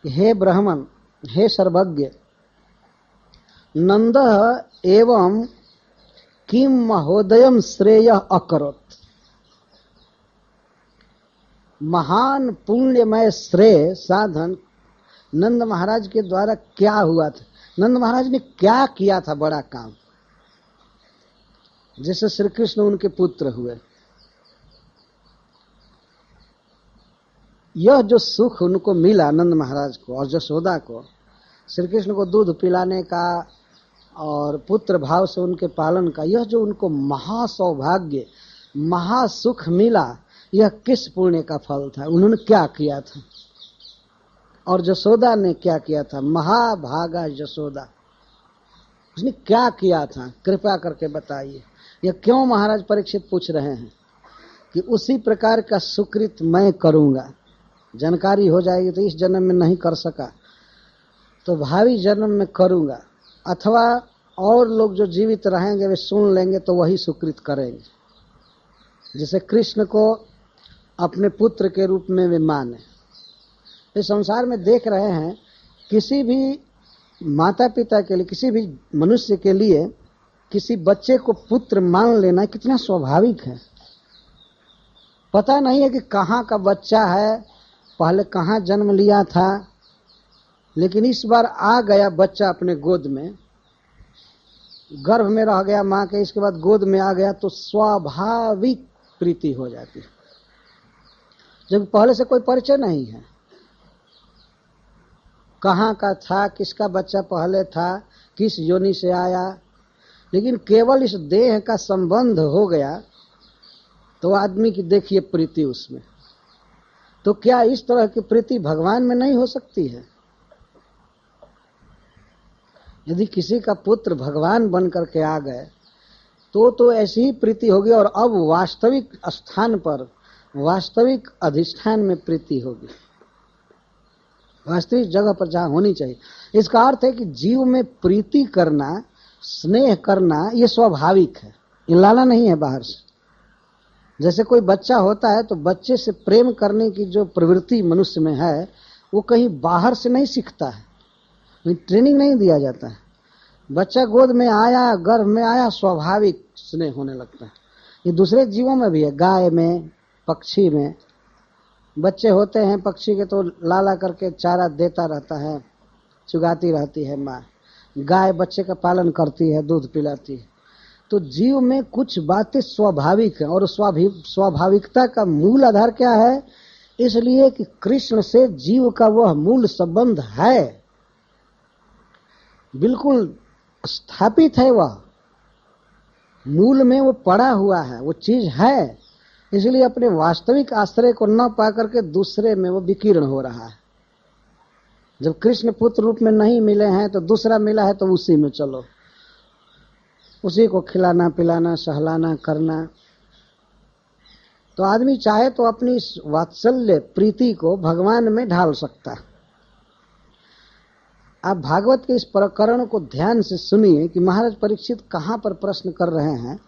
हे ब्राह्मण, हे सर्वज्ञ, नंदः एवं किम महोदयम श्रेय अकरोत। महान पुण्यमय श्रेय साधन नंद महाराज के द्वारा क्या हुआ था? नंद महाराज ने क्या किया था बड़ा काम, जैसे श्री कृष्ण उनके पुत्र हुए? यह जो सुख उनको मिला नंद महाराज को और यशोदा को, श्री कृष्ण को दूध पिलाने का और पुत्र भाव से उनके पालन का, यह जो उनको महासौभाग्य, महासुख मिला, यह किस पुण्य का फल था? उन्होंने क्या किया था? और यशोदा ने क्या किया था? महाभागा यशोदा, उसने क्या किया था? कृपया करके बताइए। यह क्यों महाराज परीक्षित पूछ रहे हैं कि उसी प्रकार का सुकृत मैं करूंगा। जानकारी हो जाएगी तो इस जन्म में नहीं कर सका तो भावी जन्म में करूंगा, अथवा और लोग जो जीवित रहेंगे वे सुन लेंगे तो वही सुकृत करेंगे। जैसे कृष्ण को अपने पुत्र के रूप में वे माने। इस संसार में देख रहे हैं, किसी भी माता पिता के लिए, किसी भी मनुष्य के लिए किसी बच्चे को पुत्र मान लेना कितना स्वाभाविक है। पता नहीं है कि कहाँ का बच्चा है, पहले कहाँ जन्म लिया था, लेकिन इस बार आ गया बच्चा अपने गोद में, गर्भ में रह गया माँ के, इसके बाद गोद में आ गया, तो स्वाभाविक प्रीति हो जाती है, जब पहले से कोई परिचय नहीं है। कहाँ का था, किसका बच्चा पहले था, किस योनि से आया, लेकिन केवल इस देह का संबंध हो गया तो आदमी की देखिए प्रीति उसमें। तो क्या इस तरह की प्रीति भगवान में नहीं हो सकती है? यदि किसी का पुत्र भगवान बन करके आ गए तो ऐसी ही प्रीति होगी, और अब वास्तविक स्थान पर, वास्तविक अधिष्ठान में प्रीति होगी, वास्तविक जगह पर जहां होनी चाहिए। इसका अर्थ है कि जीव में प्रीति करना, स्नेह करना, ये स्वाभाविक है, ये लाना नहीं है बाहर से। जैसे कोई बच्चा होता है तो बच्चे से प्रेम करने की जो प्रवृत्ति मनुष्य में है वो कहीं बाहर से नहीं सीखता है, ट्रेनिंग नहीं दिया जाता है। बच्चा गोद में आया, गर्भ में आया, स्वाभाविक स्नेह होने लगता है। ये दूसरे जीवों में भी है, गाय में, पक्षी में। बच्चे होते हैं पक्षी के तो लाला करके चारा देता रहता है, चुगाती रहती है माँ। गाय बच्चे का पालन करती है, दूध पिलाती है। तो जीव में कुछ बातें स्वाभाविक है, और स्वाभाविकता का मूल आधार क्या है? इसलिए कि कृष्ण से जीव का वह मूल संबंध है, बिल्कुल स्थापित है, वह मूल में वो पड़ा हुआ है, वो चीज है। इसलिए अपने वास्तविक आश्रय को न पा करके दूसरे में वो विकीर्ण हो रहा है। जब कृष्ण पुत्र रूप में नहीं मिले हैं तो दूसरा मिला है तो उसी में चलो, उसी को खिलाना पिलाना सहलाना करना। तो आदमी चाहे तो अपनी वात्सल्य प्रीति को भगवान में ढाल सकता है। आप भागवत के इस प्रकरण को ध्यान से सुनिए कि महाराज परीक्षित कहां पर प्रश्न कर रहे हैं।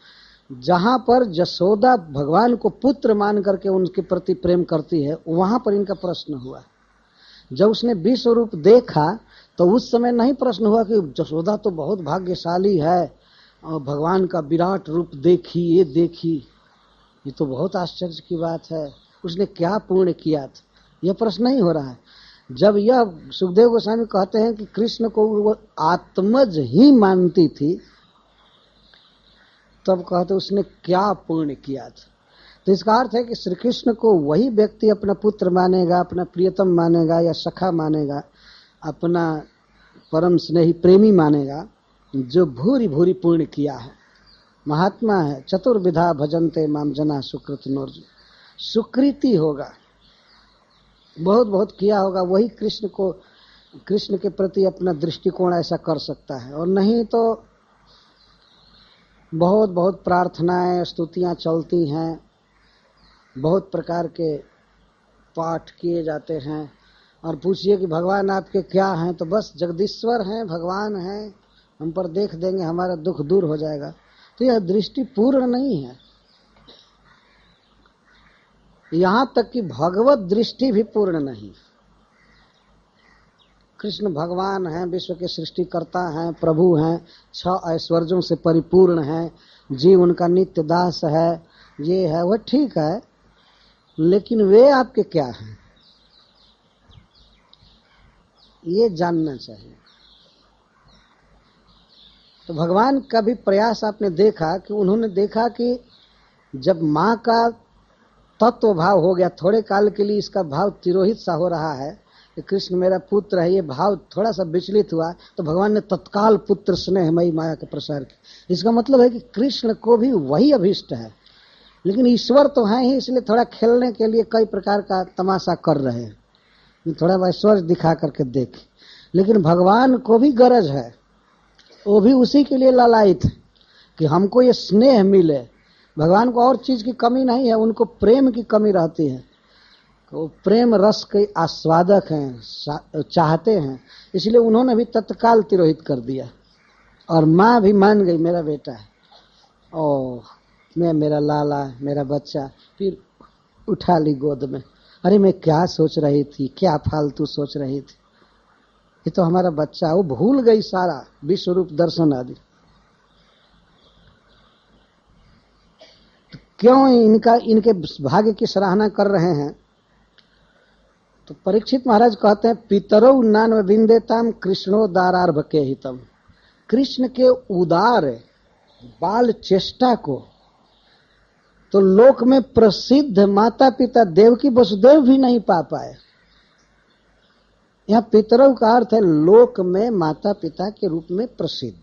जहां पर जसोदा भगवान को पुत्र मान करके उनके प्रति प्रेम करती है, वहां पर इनका प्रश्न हुआ। जब उसने विश्व रूप देखा तो उस समय नहीं प्रश्न हुआ कि जसोदा तो बहुत भाग्यशाली है और भगवान का विराट रूप देखी, ये देखी, ये तो बहुत आश्चर्य की बात है, उसने क्या पुण्य किया था, यह प्रश्न नहीं हो रहा है। जब यह सुखदेव गोस्वामी कहते हैं कि कृष्ण को वो आत्मज ही मानती थी, तब कहते उसने क्या पुण्य किया था। तो इसका अर्थ है कि श्री कृष्ण को वही व्यक्ति अपना पुत्र मानेगा, अपना प्रियतम मानेगा या सखा मानेगा, अपना परम स्नेही प्रेमी मानेगा, जो भूरी भूरी पुण्य किया है, महात्मा है। चतुर्विधा भजन्ते माम जना सुकृत नोर्जुन, सुकृति होगा, बहुत बहुत किया होगा, वही कृष्ण के प्रति अपना दृष्टिकोण ऐसा कर सकता है। और नहीं तो बहुत बहुत प्रार्थनाएं स्तुतियां चलती हैं, बहुत प्रकार के पाठ किए जाते हैं, और पूछिए कि भगवान आपके क्या हैं, तो बस जगदीश्वर हैं, भगवान हैं, हम पर देख देंगे, हमारा दुख दूर हो जाएगा। तो यह दृष्टि पूर्ण नहीं है। यहां तक कि भगवत दृष्टि भी पूर्ण नहीं। कृष्ण भगवान हैं, विश्व के सृष्टिकर्ता हैं, प्रभु हैं, 6 ऐश्वर्यों से परिपूर्ण हैं, जीव उनका नित्य दास है, ये है वह ठीक है, लेकिन वे आपके क्या हैं, ये जानना चाहिए। तो भगवान का भी प्रयास आपने देखा कि उन्होंने देखा कि जब माँ का तत्व भाव हो गया, थोड़े काल के लिए इसका भाव तिरोहित सा हो रहा है कि कृष्ण मेरा पुत्र है, ये भाव थोड़ा सा विचलित हुआ, तो भगवान ने तत्काल पुत्र स्नेहमयी माया का प्रसार किया। इसका मतलब है कि कृष्ण को भी वही अभीष्ट है, लेकिन ईश्वर तो है ही, इसलिए थोड़ा खेलने के लिए कई प्रकार का तमाशा कर रहे हैं, थोड़ा ऐश्वर्य दिखा करके देखे। लेकिन भगवान को भी गरज है, वो भी उसी के लिए लालायित है कि हमको ये स्नेह मिले। भगवान को और चीज की कमी नहीं है, उनको प्रेम की कमी रहती है। वो प्रेम रस के आस्वादक हैं, चाहते हैं, इसलिए उन्होंने भी तत्काल तिरोहित कर दिया। और माँ भी मान गई मेरा बेटा है, ओ मेरा लाला, मेरा बच्चा, फिर उठा ली गोद में। अरे मैं क्या सोच रही थी, क्या फालतू सोच रही थी, ये तो हमारा बच्चा। वो भूल गई सारा विश्व रूप दर्शन आदि। तो क्यों इनके भाग्य की सराहना कर रहे हैं? तो परीक्षित महाराज कहते हैं, पितरौ नान्व विंदेताम कृष्णो दारार्भ के हितम। कृष्ण के उदार बाल चेष्टा को तो लोक में प्रसिद्ध माता पिता देवकी वसुदेव भी नहीं पा पाए। यहां पितरौ का अर्थ है लोक में माता पिता के रूप में प्रसिद्ध।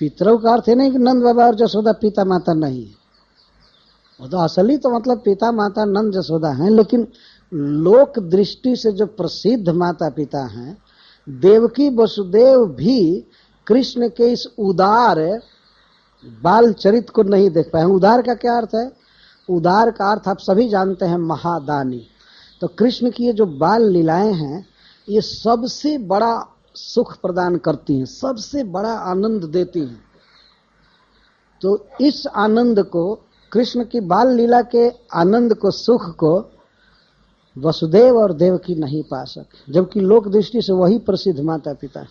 पितरों का अर्थ है नहीं कि नंद बाबा और जसोदा पिता माता नहीं है, वो तो असली तो मतलब पिता माता नंद जसोदा हैं, लेकिन लोक दृष्टि से जो प्रसिद्ध माता पिता हैं, देवकी वसुदेव भी कृष्ण के इस उदार बाल चरित्र को नहीं देख पाए। उदार का क्या अर्थ है? उदार का अर्थ आप सभी जानते हैं, महादानी। तो कृष्ण की ये जो बाल लीलाएं हैं, ये सबसे बड़ा सुख प्रदान करती हैं, सबसे बड़ा आनंद देती हैं। तो इस आनंद को, कृष्ण की बाल लीला के आनंद को, सुख को वसुदेव और देवकी नहीं पा सके, जबकि लोक दृष्टि से वही प्रसिद्ध माता पिता,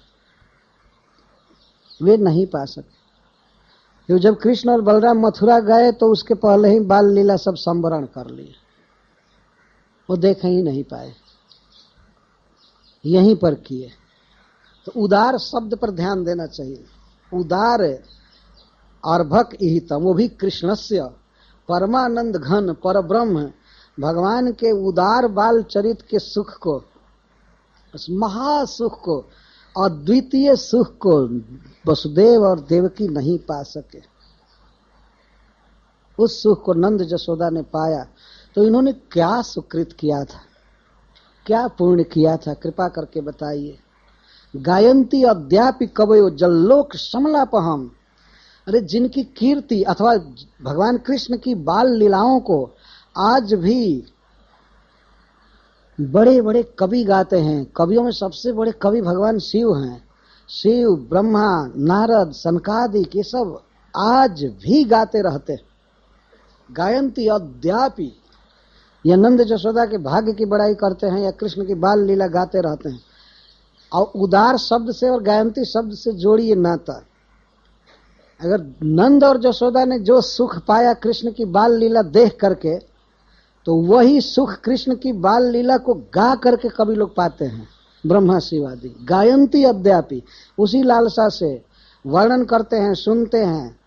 वे नहीं पा सके। क्योंकि जब कृष्ण और बलराम मथुरा गए तो उसके पहले ही बाल लीला सब संवरण कर लिए, वो देख ही नहीं पाए, यहीं पर किए। तो उदार शब्द पर ध्यान देना चाहिए। उदार अर्भक इहितम, वो भी कृष्णस्य परमानंद घन परब्रह्म, भगवान के उदार बाल चरित के सुख को, उस महासुख को, अद्वितीय सुख को वसुदेव और देवकी नहीं पा सके। उस सुख को नंद जसोदा ने पाया। तो इन्होंने क्या सुकृत किया था, क्या पुण्य किया था, कृपा करके बताइए। गायंती अद्यापि कवयो जल्लोक समलापहम, अरे जिनकी कीर्ति अथवा भगवान कृष्ण की बाल लीलाओं को आज भी बड़े बड़े कवि गाते हैं। कवियों में सबसे बड़े कवि भगवान शिव हैं। शिव, ब्रह्मा, नारद, सनकादिक, ये सब आज भी गाते रहते हैं। गायंती अद्यापि, या नंद जसोदा के भाग्य की बड़ाई करते हैं या कृष्ण की बाल लीला गाते रहते हैं। और उदार शब्द से और गायंती शब्द से जोड़िए नाता। अगर नंद और जसोदा ने जो सुख पाया कृष्ण की बाल लीला देख करके, तो वही सुख कृष्ण की बाल लीला को गा करके कवि लोग पाते हैं, ब्रह्मा शिव आदि। गायंती अद्यापि, उसी लालसा से वर्णन करते हैं, सुनते हैं।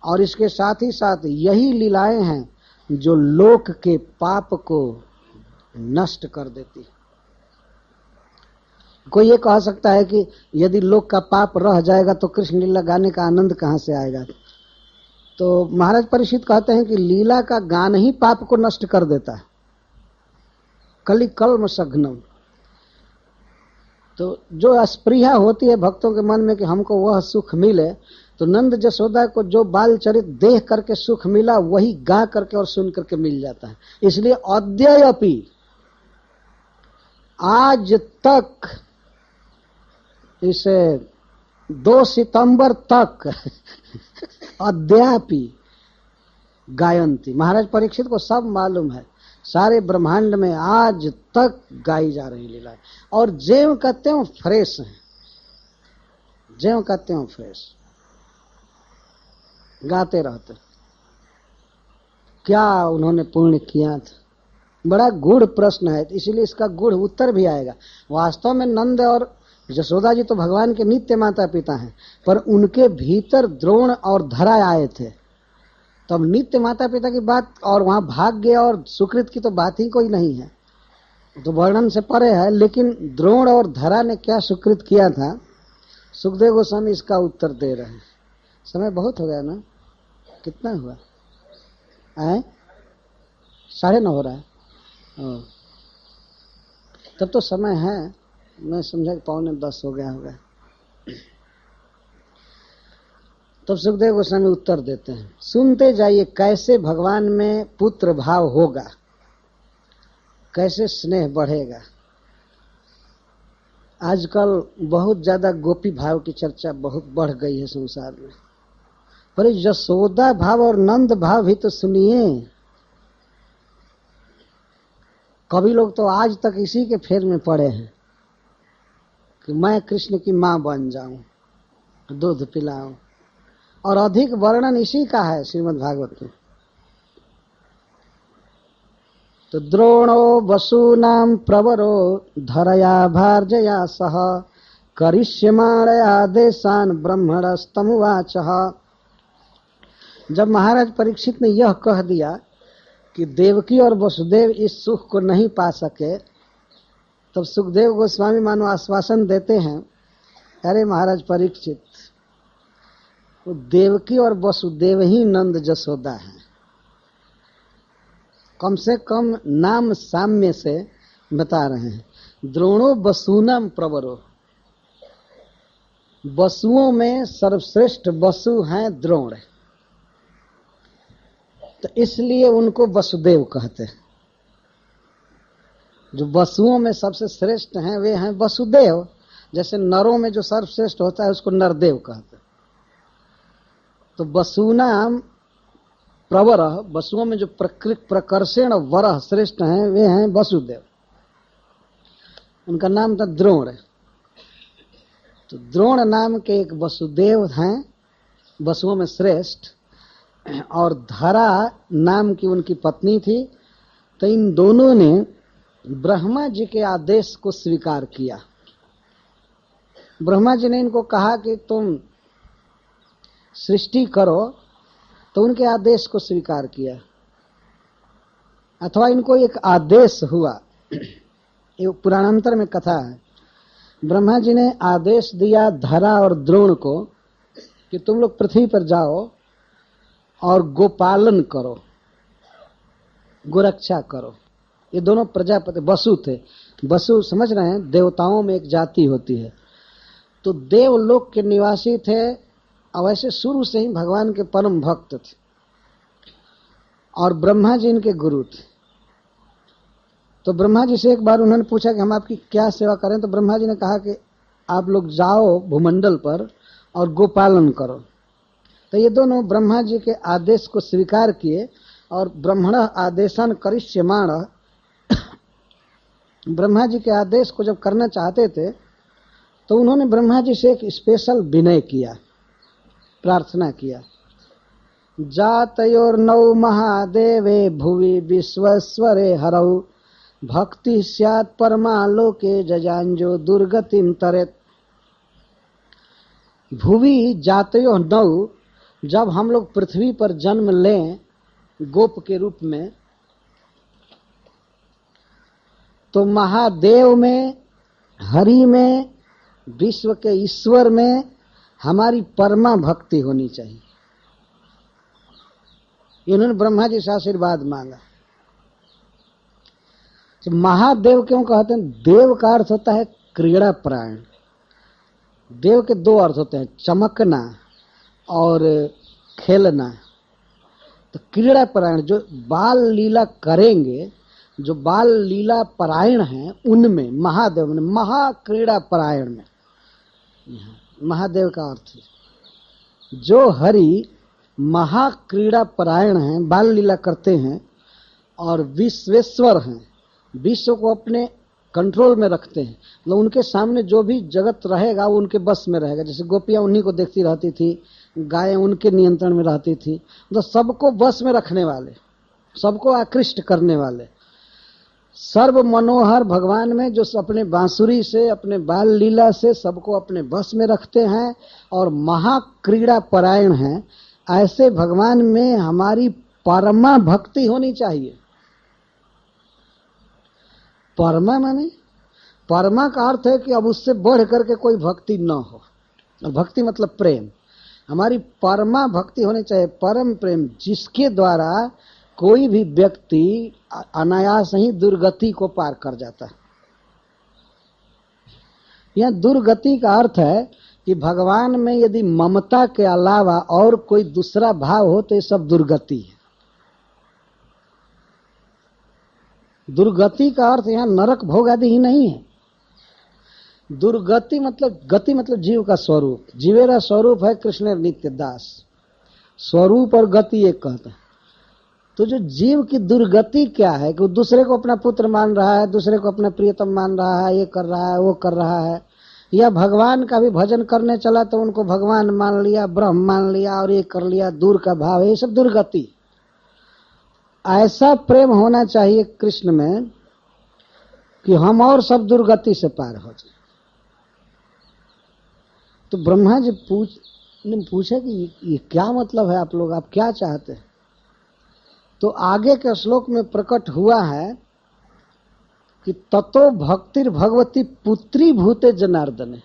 और इसके साथ ही साथ यही लीलाएं हैं जो लोक के पाप को नष्ट कर देती। कोई ये कह सकता है कि यदि लोक का पाप रह जाएगा तो कृष्ण लीला गाने का आनंद कहां से आएगा? तो महाराज परीक्षित कहते हैं कि लीला का गान ही पाप को नष्ट कर देता है। कलि कल्म सघ्नम, तो जो अस्पृहा होती है भक्तों के मन में कि हमको वह सुख मिले, तो नंद जसोदा को जो बाल चरित देख करके सुख मिला, वही गा करके और सुन करके मिल जाता है। इसलिए अद्यपि, आज तक, इसे 2 सितंबर तक अद्यापि गायंती, महाराज परीक्षित को सब मालूम है, सारे ब्रह्मांड में आज तक गाई जा रही लीला है। और ज्यों का त्यों फ्रेश है, ज्यों का त्यों फ्रेश गाते रहते। क्या उन्होंने पुण्य किया था? बड़ा गूढ़ प्रश्न है, इसलिए इसका गूढ़ उत्तर भी आएगा। वास्तव में नंद और जसोदा जी तो भगवान के नित्य माता पिता हैं, पर उनके भीतर द्रोण और धरा आए थे। तब नित्य माता पिता की बात और वहां भाग्य और सुकृत की तो बात ही कोई नहीं है, तो वर्णन से परे है। लेकिन द्रोण और धरा ने क्या सुकृत किया था, सुखदेव गोस्वामी इसका उत्तर दे रहे हैं। समय बहुत हो गया ना, कितना हुआ? 9:30 हो रहा है। तब तो समय है, मैं समझा कि 9:45 हो गया होगा। तब सुखदेव गोस्वामी उत्तर देते हैं, सुनते जाइए कैसे भगवान में पुत्र भाव होगा, कैसे स्नेह बढ़ेगा। आजकल बहुत ज्यादा गोपी भाव की चर्चा बहुत बढ़ गई है संसार में, पर यशोदा भाव और नंद भाव भी तो सुनिए। कवि लोग तो आज तक इसी के फेर में पड़े हैं कि मैं कृष्ण की मां बन जाऊं, दूध पिलाऊं, और अधिक वर्णन इसी का है श्रीमद् भागवत में। तो द्रोणो वसूनां प्रवरो धरया भार्जया सह करिष्यमाणया देशान ब्रह्मणस्तमुवाचः। जब महाराज परीक्षित ने यह कह दिया कि देवकी और वसुदेव इस सुख को नहीं पा सके, तब सुखदेव गोस्वामी मानो आश्वासन देते हैं, अरे महाराज परीक्षित, वो देवकी और वसुदेव ही नंद जसोदा हैं। कम से कम नाम साम्य से बता रहे हैं। द्रोणो वसुनाम प्रवरो, वसुओं में सर्वश्रेष्ठ वसु हैं द्रोण, तो इसलिए उनको वसुदेव कहते हैं। जो वसुओं में सबसे श्रेष्ठ हैं वे हैं वसुदेव। जैसे नरों में जो सर्वश्रेष्ठ होता है उसको नरदेव कहते हैं। तो वसुनाम प्रवर, वसुओं में जो प्रकर्षण वर श्रेष्ठ हैं वे हैं वसुदेव। उनका नाम था द्रोण। तो द्रोण नाम के एक वसुदेव हैं वसुओं में श्रेष्ठ, और धरा नाम की उनकी पत्नी थी। तो इन दोनों ने ब्रह्मा जी के आदेश को स्वीकार किया। ब्रह्मा जी ने इनको कहा कि तुम सृष्टि करो, तो उनके आदेश को स्वीकार किया, अथवा इनको एक आदेश हुआ। ये पुराणांतर में कथा है। ब्रह्मा जी ने आदेश दिया धरा और द्रोण को कि तुम लोग पृथ्वी पर जाओ और गोपालन करो, गोरक्षा करो। ये दोनों प्रजापति वसु थे। वसु समझ रहे हैं, देवताओं में एक जाति होती है। तो देवलोक के निवासी थे, और वैसे शुरू से ही भगवान के परम भक्त थे, और ब्रह्मा जी इनके गुरु थे। तो ब्रह्मा जी से एक बार उन्होंने पूछा कि हम आपकी क्या सेवा करें। तो ब्रह्मा जी ने कहा कि आप लोग जाओ भूमंडल पर और गोपालन करो। तो ये दोनों ब्रह्मा जी के आदेश को स्वीकार किए, और ब्रह्मण आदेशन करिष्यमाण, ब्रह्मा जी के आदेश को जब करना चाहते थे तो उन्होंने ब्रह्मा जी से एक स्पेशल विनय किया, प्रार्थना किया। जातयोर्नौ महादेवे भुवि विश्वेश्वरे हरौ, भक्ति स्यात् परमालोके जजांजो दुर्गतिम तरेत। भुवि जातयो नौ, जब हम लोग पृथ्वी पर जन्म लें गोप के रूप में, तो महादेव में, हरि में, विश्व के ईश्वर में हमारी परमा भक्ति होनी चाहिए। इन्होंने ब्रह्मा जी से आशीर्वाद मांगा। तो महादेव क्यों कहते हैं? देव का अर्थ होता है क्रीड़ा परायण। देव के दो अर्थ होते हैं, चमकना और खेलना। तो क्रीड़ा परायण जो बाल लीला करेंगे, जो बाल लीला परायण हैं, उनमें महादेव ने, महाक्रीड़ा परायण में महादेव का अर्थ है। जो हरि महाक्रीड़ा परायण हैं, बाल लीला करते हैं, और विश्वेश्वर हैं, विश्व को अपने कंट्रोल में रखते हैं। मतलब उनके सामने जो भी जगत रहेगा वो उनके बस में रहेगा। जैसे गोपियां उन्हीं को देखती रहती थी, गायें उनके नियंत्रण में रहती थी। तो सबको बस में रखने वाले, सबको आकृष्ट करने वाले, सर्व मनोहर भगवान में, जो अपने बांसुरी से, अपने बाल लीला से सबको अपने बस में रखते हैं और महाक्रीड़ा परायण हैं, ऐसे भगवान में हमारी परमा भक्ति होनी चाहिए। परमा माने, परमा का अर्थ है कि अब उससे बढ़ करके कोई भक्ति न हो। और भक्ति मतलब प्रेम। हमारी परमा भक्ति होनी चाहिए, परम प्रेम, जिसके द्वारा कोई भी व्यक्ति अनायास ही दुर्गति को पार कर जाता है। यह दुर्गति का अर्थ है कि भगवान में यदि ममता के अलावा और कोई दूसरा भाव हो तो ये सब दुर्गति है। दुर्गति का अर्थ यहाँ नरक भोग आदि ही नहीं है। दुर्गति मतलब, गति मतलब जीव का स्वरूप। जीवेरा स्वरूप है कृष्ण नित्य दास। स्वरूप और गति एक कहता है। तो जो जीव की दुर्गति क्या है कि वो दूसरे को अपना पुत्र मान रहा है, दूसरे को अपना प्रियतम मान रहा है, ये कर रहा है, वो कर रहा है, या भगवान का भी भजन करने चला तो उनको भगवान मान लिया, ब्रह्म मान लिया, और ये कर लिया, दूर का भाव है। ये सब दुर्गति। ऐसा प्रेम होना चाहिए कृष्ण में कि हम और सब दुर्गति से पार हो जाए। तो ब्रह्मा जी ने पूछा कि ये क्या मतलब है, आप लोग, आप क्या चाहते हैं? तो आगे के श्लोक में प्रकट हुआ है कि ततो भक्तिर भगवती पुत्री भूते जनार्दने।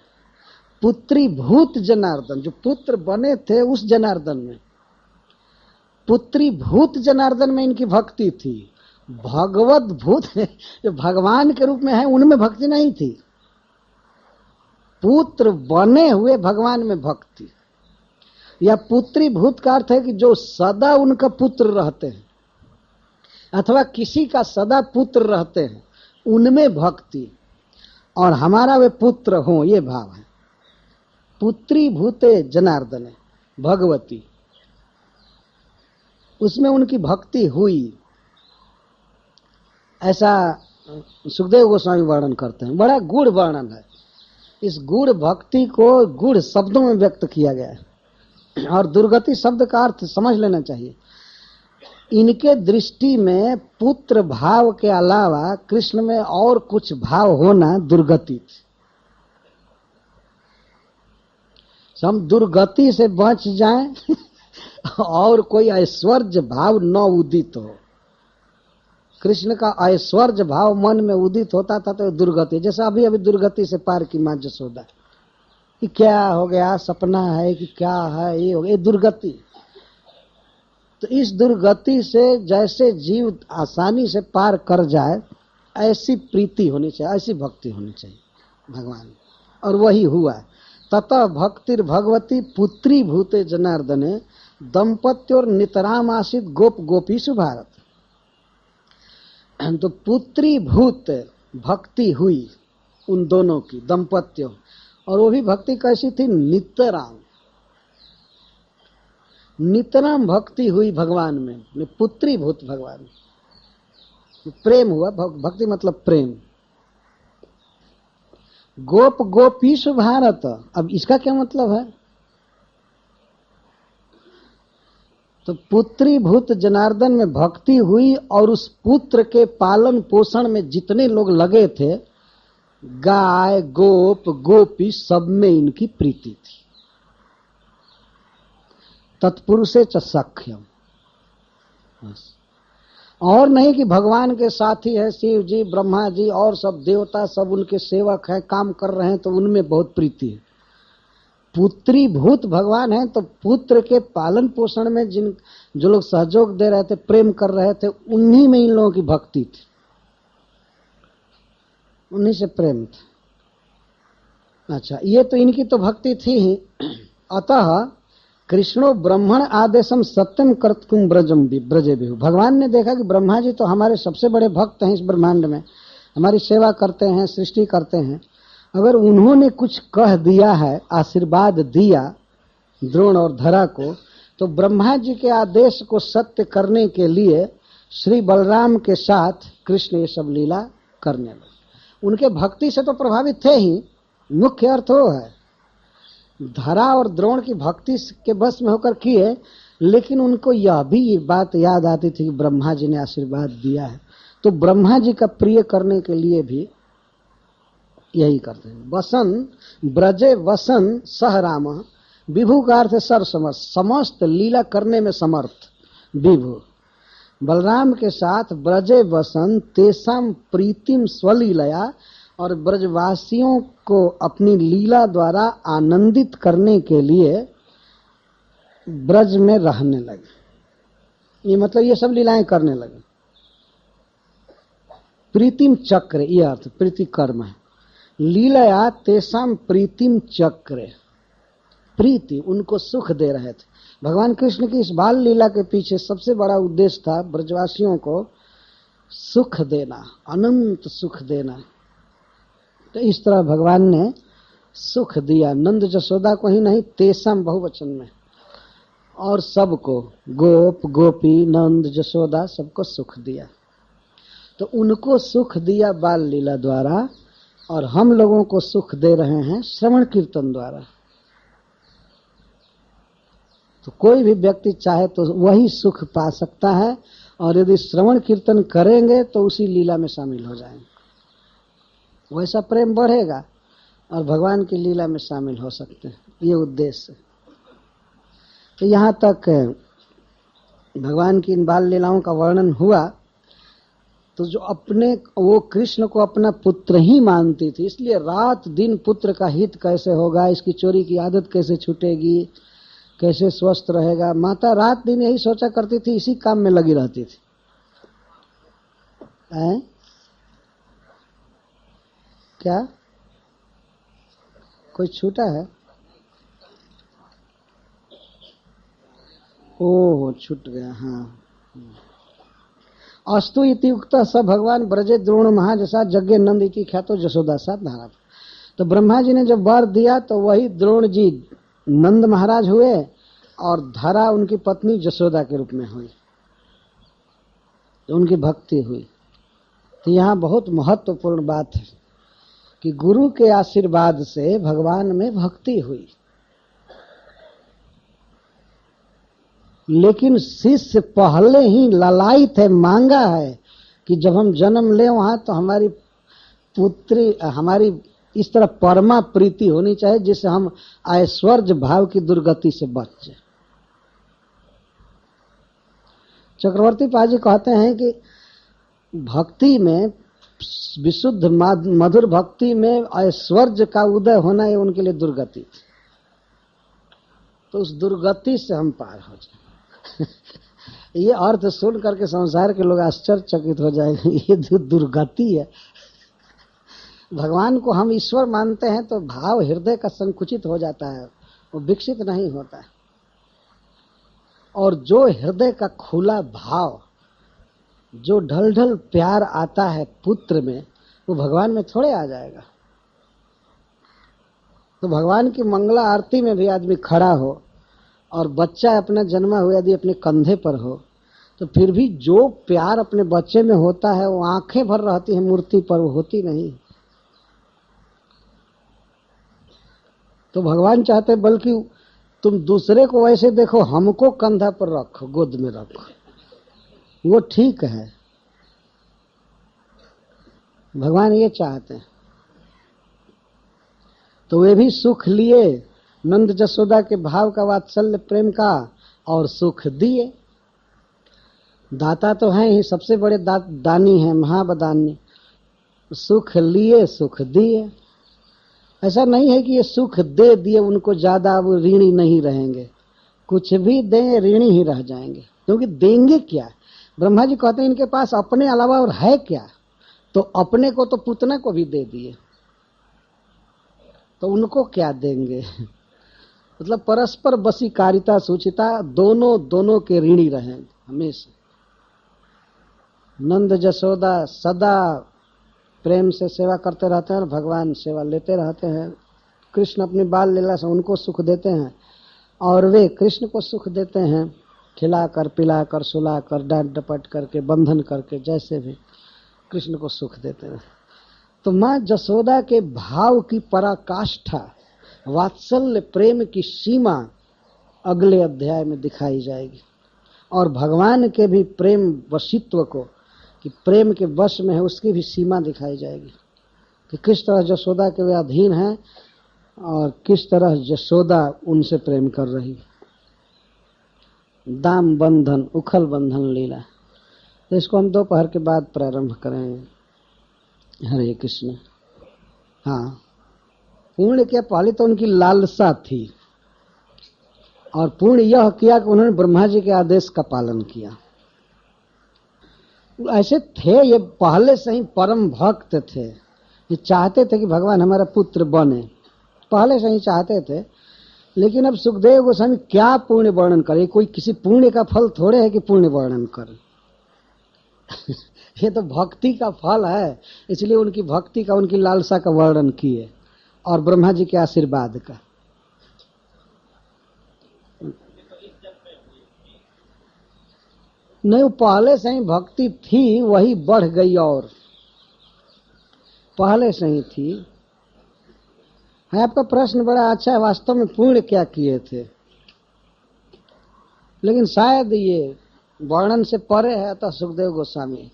पुत्री भूत जनार्दन, जो पुत्र बने थे उस जनार्दन में, पुत्री भूत जनार्दन में इनकी भक्ति थी। भगवत भूत जो भगवान के रूप में है उनमें भक्ति नहीं थी। पुत्र बने हुए भगवान में भक्ति, या पुत्री भूत का अर्थ है कि जो सदा उनका पुत्र रहते हैं अथवा किसी का सदा पुत्र रहते हैं, उनमें भक्ति, और हमारा वे पुत्र हो, ये भाव है। पुत्री भूते जनार्दन भगवती, उसमें उनकी भक्ति हुई, ऐसा सुखदेव गोस्वामी वर्णन करते हैं। बड़ा गूढ़ वर्णन है। इस गूढ़ भक्ति को गूढ़ शब्दों में व्यक्त किया गया है, और दुर्गति शब्द का अर्थ समझ लेना चाहिए। इनके दृष्टि में पुत्र भाव के अलावा कृष्ण में और कुछ भाव होना दुर्गति थी। हम दुर्गति से बच जाएं और कोई ऐश्वर्य भाव न उदित हो। कृष्ण का ऐश्वर्य भाव मन में उदित होता था तो दुर्गति, जैसा अभी अभी दुर्गति से पार की मां जसोदा, कि क्या हो गया, सपना है कि क्या है, ये हो गया, ये दुर्गति। तो इस दुर्गति से जैसे जीव आसानी से पार कर जाए, ऐसी प्रीति होनी चाहिए, ऐसी भक्ति होनी चाहिए भगवान, और वही हुआ। ततः भक्तिर भगवती पुत्री भूते जनार्दने दंपत्योर नितराम आसित गोप गोपीषु भारत। तो पुत्री भूत भक्ति हुई उन दोनों की, दंपत्यों, और वो भी भक्ति कैसी थी, नितराम, नितराम भक्ति हुई भगवान में, पुत्री भूत भगवान, प्रेम हुआ। भक्ति मतलब प्रेम। गोप गोपीषु भारत, अब इसका क्या मतलब है? तो पुत्री भूत जनार्दन में भक्ति हुई, और उस पुत्र के पालन पोषण में जितने लोग लगे थे, गाय गोप गोपी, सब में इनकी प्रीति थी। तत्पुरुषे च सख्यम, और नहीं कि भगवान के साथी है शिव जी, ब्रह्मा जी और सब देवता, सब उनके सेवक हैं, काम कर रहे हैं, तो उनमें बहुत प्रीति है। पुत्री भूत भगवान है, तो पुत्र के पालन पोषण में जो लोग सहयोग दे रहे थे, प्रेम कर रहे थे, उन्हीं में इन लोगों की भक्ति थी, उन्हीं से प्रेम था। अच्छा, ये तो इनकी तो भक्ति थी ही। अतः कृष्णो ब्रह्मण आदेशम सत्यम कर्तुम ब्रजे भी। भगवान ने देखा कि ब्रह्मा जी तो हमारे सबसे बड़े भक्त हैं इस ब्रह्मांड में, हमारी सेवा करते हैं, सृष्टि करते हैं। अगर उन्होंने कुछ कह दिया है, आशीर्वाद दिया द्रोण और धरा को, तो ब्रह्मा जी के आदेश को सत्य करने के लिए श्री बलराम के साथ कृष्ण ये सब लीला करने लगे। उनके भक्ति से तो प्रभावित थे ही, मुख्य अर्थ वो है। धरा और द्रोण की भक्ति के बस में होकर किए, लेकिन उनको यह भी बात याद आती थी कि ब्रह्मा जी ने आशीर्वाद दिया है, तो ब्रह्मा जी का प्रिय करने के लिए भी यही करते हैं। वसन ब्रजे वसन सह राम, विभु का अर्थ सर समस्त लीला करने में समर्थ विभु। बलराम के साथ ब्रजे वसन तेसाम प्रीतिम स्वलीलया, और ब्रजवासियों को अपनी लीला द्वारा आनंदित करने के लिए ब्रज में रहने लगे। ये मतलब ये सब लीलाएं करने लगे। प्रीतिम चक्र, ये अर्थ प्रीति कर्म है। लीलया तेसाम प्रीतिम चक्र, प्रीति उनको सुख दे रहे थे। भगवान कृष्ण की इस बाल लीला के पीछे सबसे बड़ा उद्देश्य था ब्रजवासियों को सुख देना, अनंत सुख देना। तो इस तरह भगवान ने सुख दिया, नंद जसोदा को ही नहीं, तेसम बहुवचन में, और सबको, गोप गोपी नंद जसोदा सबको सुख दिया। तो उनको सुख दिया बाल लीला द्वारा, और हम लोगों को सुख दे रहे हैं श्रवण कीर्तन द्वारा। तो कोई भी व्यक्ति चाहे तो वही सुख पा सकता है, और यदि श्रवण कीर्तन करेंगे तो उसी लीला में शामिल हो जाएंगे, वैसा प्रेम बढ़ेगा और भगवान की लीला में शामिल हो सकते हैं। ये उद्देश्य। तो यहाँ तक भगवान की इन बाल लीलाओं का वर्णन हुआ। तो जो अपने वो कृष्ण को अपना पुत्र ही मानती थी, इसलिए रात दिन पुत्र का हित कैसे होगा, इसकी चोरी की आदत कैसे छूटेगी, कैसे स्वस्थ रहेगा, माता रात दिन यही सोचा करती थी, इसी काम में लगी रहती थी। क्या कोई छूटा है? ओह छूट गया। हाँ, अस्तु इति उक्तः स भगवान ब्रजे द्रोण महाजसा यज्ञ नंद इति ख्यातो जसोदा साथ धारा। तो ब्रह्मा जी ने जब वर दिया तो वही द्रोण जी नंद महाराज हुए और धरा उनकी पत्नी जसोदा के रूप में हुई, तो उनकी भक्ति हुई। तो यहाँ बहुत महत्वपूर्ण बात है कि गुरु के आशीर्वाद से भगवान में भक्ति हुई, लेकिन शिष्य पहले ही ललायित है, मांगा है कि जब हम जन्म ले वहां तो हमारी पुत्री, हमारी इस तरह परमा प्रीति होनी चाहिए जिससे हम ऐश्वर्य भाव की दुर्गति से बच जाए। चक्रवर्ती पाजी कहते हैं कि भक्ति में, विशुद्ध मधुर भक्ति में ऐश्वर्य का उदय होना ये उनके लिए दुर्गति, तो उस दुर्गति से हम पार हो जाए। ये अर्थ सुन करके संसार के लोग आश्चर्यचकित हो जाएंगे, ये दुर्गति है। भगवान को हम ईश्वर मानते हैं तो भाव हृदय का संकुचित हो जाता है, वो विकसित नहीं होता है। और जो हृदय का खुला भाव, जो ढल ढल प्यार आता है पुत्र में, वो भगवान में थोड़े आ जाएगा। तो भगवान की मंगला आरती में भी आदमी खड़ा हो और बच्चा अपना जन्मा हुआ यदि अपने कंधे पर हो, तो फिर भी जो प्यार अपने बच्चे में होता है वो आंखें भर रहती है मूर्ति पर, वो होती नहीं। तो भगवान चाहते बल्कि तुम दूसरे को वैसे देखो, हमको कंधा पर रखो, गोद में रखो, वो ठीक है। भगवान ये चाहते हैं। तो वे भी सुख लिए नंद जसोदा के भाव का, वात्सल्य प्रेम का, और सुख दिए। दाता तो हैं ही, सबसे बड़े दानी हैं, महाबदानी। सुख लिए सुख दिए। ऐसा नहीं है कि ये सुख दे दिए उनको ज्यादा, वो ऋणी नहीं रहेंगे, कुछ भी दें ऋणी ही रह जाएंगे, क्योंकि देंगे क्या? ब्रह्मा जी कहते हैं इनके पास अपने अलावा और है क्या? तो अपने को तो पुतना को भी दे दिए, तो उनको क्या देंगे? मतलब परस्पर वशीकारिता सूचिता, दोनों के ऋणी रहें हमेशा। नंद जसोदा सदा प्रेम से सेवा करते रहते हैं और भगवान सेवा लेते रहते हैं। कृष्ण अपनी बाल लीला से उनको सुख देते हैं और वे कृष्ण को सुख देते हैं, खिलाकर पिलाकर सुलाकर डांट डपट करके बंधन करके, जैसे भी कृष्ण को सुख देते हैं। तो माँ जसोदा के भाव की पराकाष्ठा, वात्सल्य प्रेम की सीमा अगले अध्याय में दिखाई जाएगी, और भगवान के भी प्रेम वशित्व को, कि प्रेम के वश में है, उसकी भी सीमा दिखाई जाएगी कि किस तरह जसोदा के वे अधीन हैं और किस तरह जसोदा उनसे प्रेम कर रही। दाम बंधन उखल बंधन लीला, तो इसको हम दोपहर के बाद प्रारंभ करेंगे। हरे कृष्ण। हाँ, पूर्ण के पहले तो उनकी लालसा थी, और पूर्ण यह किया कि उन्होंने ब्रह्मा जी के आदेश का पालन किया। ऐसे थे ये, पहले से ही परम भक्त थे, ये चाहते थे कि भगवान हमारा पुत्र बने, पहले से ही चाहते थे। लेकिन अब सुखदेव गोस्वामी क्या पुण्य वर्णन करे, कोई किसी पुण्य का फल थोड़े है कि पुण्य वर्णन करे। ये तो भक्ति का फल है, इसलिए उनकी भक्ति का, उनकी लालसा का वर्णन किए, और ब्रह्मा जी के आशीर्वाद का। नहीं, वो पहले से ही भक्ति थी, वही बढ़ गई, और पहले से ही थी। है आपका प्रश्न बड़ा अच्छा है, वास्तव में पुण्य क्या किए थे, लेकिन शायद ये वर्णन से परे है, तो सुखदेव गोस्वामी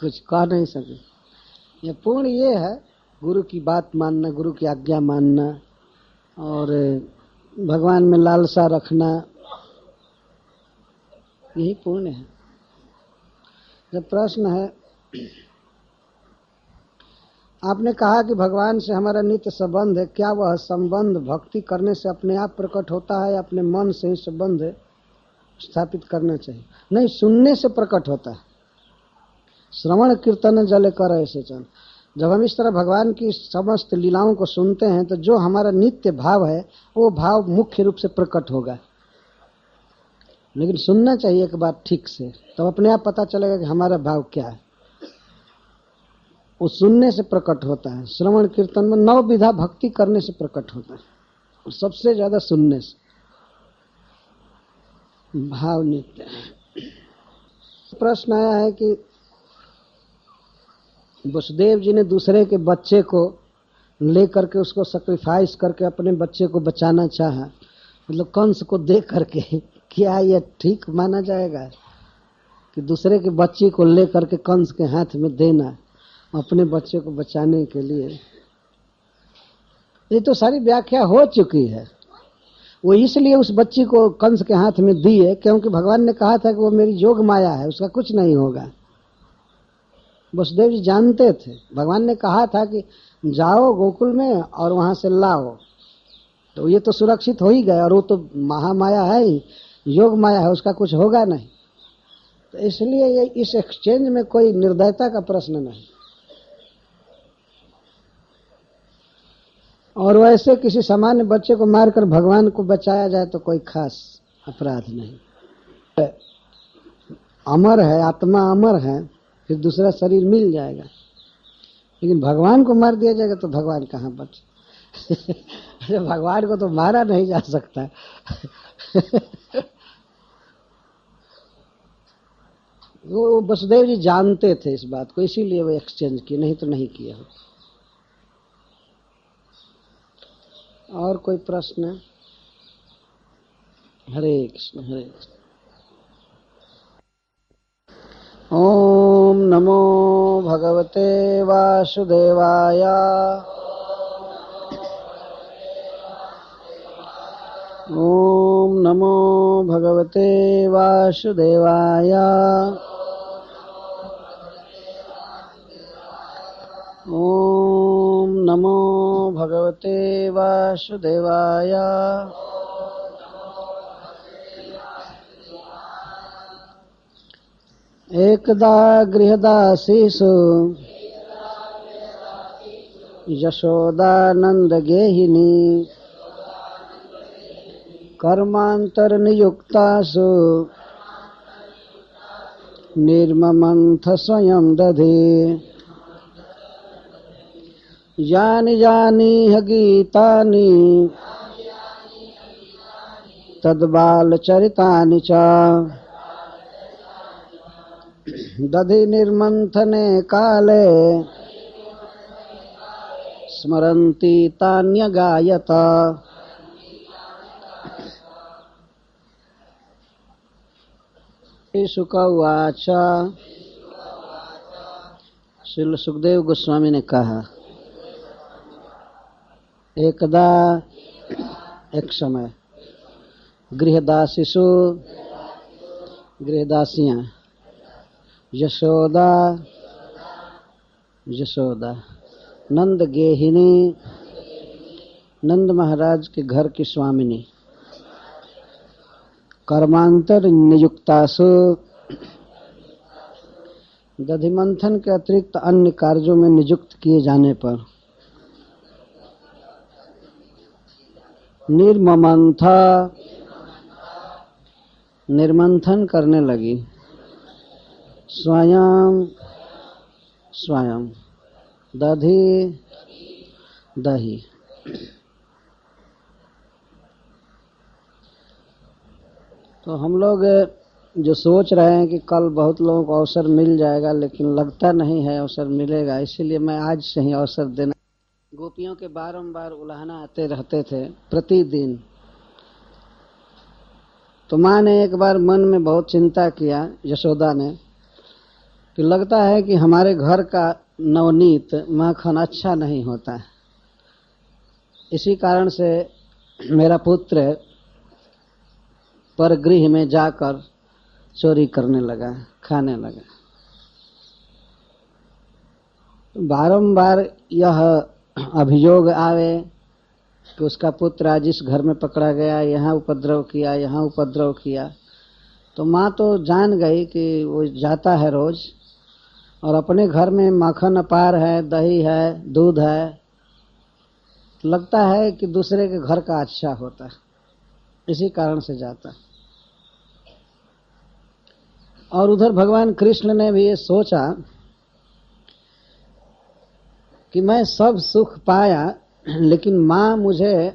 कुछ कह नहीं सके। ये पुण्य ये है गुरु की बात मानना, गुरु की आज्ञा मानना, और भगवान में लालसा रखना, यही पुण्य है। जब प्रश्न है आपने कहा कि भगवान से हमारा नित्य संबंध है। क्या वह संबंध भक्ति करने से अपने आप प्रकट होता है, अपने मन से ही संबंध स्थापित करना चाहिए? नहीं, सुनने से प्रकट होता है। श्रवण कीर्तन जले कर ऐसे चल। जब हम इस तरह भगवान की समस्त लीलाओं को सुनते हैं तो जो हमारा नित्य भाव है वो भाव मुख्य रूप से प्रकट होगा। लेकिन सुनना चाहिए एक बार ठीक से, तब अपने आप पता चलेगा कि हमारा भाव क्या है। वो सुनने से प्रकट होता है। श्रवण कीर्तन में 9 विधा भक्ति करने से प्रकट होता है, और सबसे ज्यादा सुनने से भाव नित्य। प्रश्न आया है कि वसुदेव जी ने दूसरे के बच्चे को लेकर के उसको सैक्रिफाइस करके अपने बच्चे को बचाना चाहा, मतलब कंस को दे करके, क्या यह ठीक माना जाएगा कि दूसरे के बच्चे को लेकर के कंस के हाथ में देना अपने बच्चे को बचाने के लिए? ये तो सारी व्याख्या हो चुकी है। वो इसलिए उस बच्ची को कंस के हाथ में दी है क्योंकि भगवान ने कहा था कि वो मेरी जोग माया है, उसका कुछ नहीं होगा। वसुदेव जी जानते थे, भगवान ने कहा था कि जाओ गोकुल में और वहां से लाओ, तो ये तो सुरक्षित हो ही गए। और वो तो महामाया है ही, योग माया है, उसका कुछ होगा नहीं। तो इसलिए ये इस एक्सचेंज में कोई निर्दयता का प्रश्न नहीं। और वैसे किसी सामान्य बच्चे को मारकर भगवान को बचाया जाए तो कोई खास अपराध नहीं। अमर है, आत्मा अमर है, फिर दूसरा शरीर मिल जाएगा। लेकिन भगवान को मार दिया जाएगा तो भगवान कहाँ बचे? भगवान को तो मारा नहीं जा सकता। वो वसुदेव जी जानते थे इस बात को, इसीलिए वो एक्सचेंज किए, नहीं तो नहीं किया। और कोई प्रश्न? हरे कृष्ण हरे कृष्ण। ओम नमो भगवते वासुदेवाय। ओम नमो भगवते वासुदेवाय। ओम नमो भगवते वासुदेवाय। एकदा गृहदासीषु यशोदानंद गेहिनी कर्मांतरनियुक्तासु निर्ममंथ स्वयं दधे। यानि यानिह गीतानि तद्बालचरितानि च दधि निर्मंथने काले स्मरन्ति तान्यगायत। शुक उवाच। श्रील सुखदेव गोस्वामी ने कहा, एकदा एक समय गृहदासीषु गृहदासियां यशोदा नंद गेहिनी नंद महाराज के घर की स्वामिनी कर्मांतर नियुक्तासु दधि मंथन के अतिरिक्त अन्य कार्यों में नियुक्त किए जाने पर निर्मंथन करने लगी। स्वयं दही। तो हम लोग जो सोच रहे हैं कि कल बहुत लोगों को अवसर मिल जाएगा, लेकिन लगता नहीं है अवसर मिलेगा। इसीलिए मैं आज से ही अवसर देना। गोपियों के बारंबार उलाहना आते रहते थे प्रतिदिन। तो माँ ने एक बार मन में बहुत चिंता किया, यशोदा ने, कि लगता है कि हमारे घर का नवनीत माखन अच्छा नहीं होता है। इसी कारण से मेरा पुत्र परगृह में जाकर चोरी करने लगा, खाने लगा। बारंबार यह अभियोग आवे कि उसका पुत्र आज इस घर में पकड़ा गया, यहाँ उपद्रव किया, यहाँ उपद्रव किया, तो माँ तो जान गई कि वो जाता है रोज और अपने घर में माखन अपार है, दही है, दूध है, लगता है कि दूसरे के घर का अच्छा होता है, इसी कारण से जाता। और उधर भगवान कृष्ण ने भी ये सोचा कि मैं सब सुख पाया, लेकिन माँ मुझे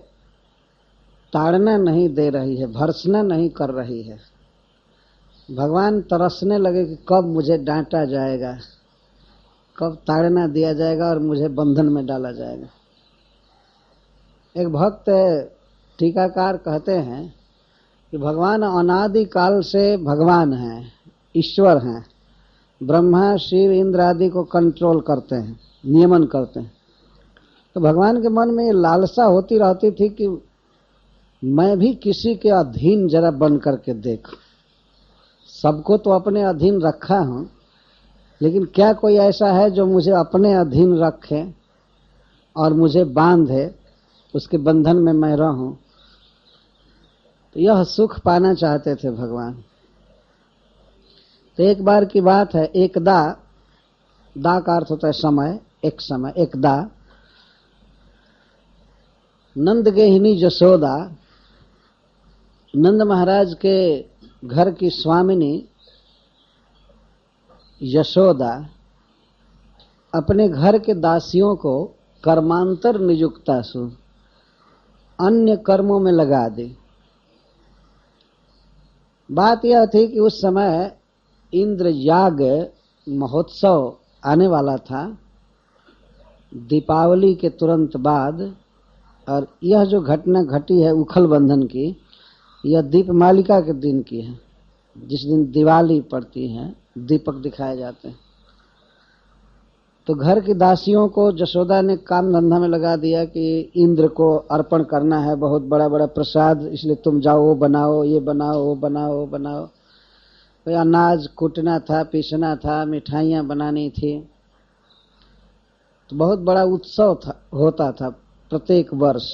ताड़ना नहीं दे रही है, भर्त्सना नहीं कर रही है। भगवान तरसने लगे कि कब मुझे डांटा जाएगा, कब ताड़ना दिया जाएगा और मुझे बंधन में डाला जाएगा। एक भक्त टीकाकार कहते हैं कि भगवान अनादि काल से भगवान हैं, ईश्वर हैं, ब्रह्मा शिव इंद्र आदि को कंट्रोल करते हैं, नियमन करते हैं। तो भगवान के मन में ये लालसा होती रहती थी कि मैं भी किसी के अधीन जरा बन करके देख। सबको तो अपने अधीन रखा हूं, लेकिन क्या कोई ऐसा है जो मुझे अपने अधीन रखे और मुझे बांधे, उसके बंधन में मैं रहूं। तो यह सुख पाना चाहते थे भगवान। तो एक बार की बात है, एकदा, दा का अर्थ होता है समय, एक समय, एकदा नंद गेहिनी जसोदा, नंद महाराज के घर की स्वामिनी यशोदा अपने घर के दासियों को कर्मांतर नियुक्तासु, अन्य कर्मों में लगा दी। बात यह थी कि उस समय इंद्र याग महोत्सव आने वाला था, दीपावली के तुरंत बाद। और यह जो घटना घटी है उखल बंधन की, यह दीपमालिका के दिन की है, जिस दिन दिवाली पड़ती है, दीपक दिखाए जाते हैं। तो घर की दासियों को जशोदा ने काम धंधा में लगा दिया कि इंद्र को अर्पण करना है बहुत बड़ा बड़ा प्रसाद, इसलिए तुम जाओ, वो बनाओ, ये बनाओ, वो बनाओ, वो बनाओ। तो अनाज कूटना था, पीसना था, मिठाइयाँ बनानी थी। तो बहुत बड़ा उत्सव था, होता था प्रत्येक वर्ष।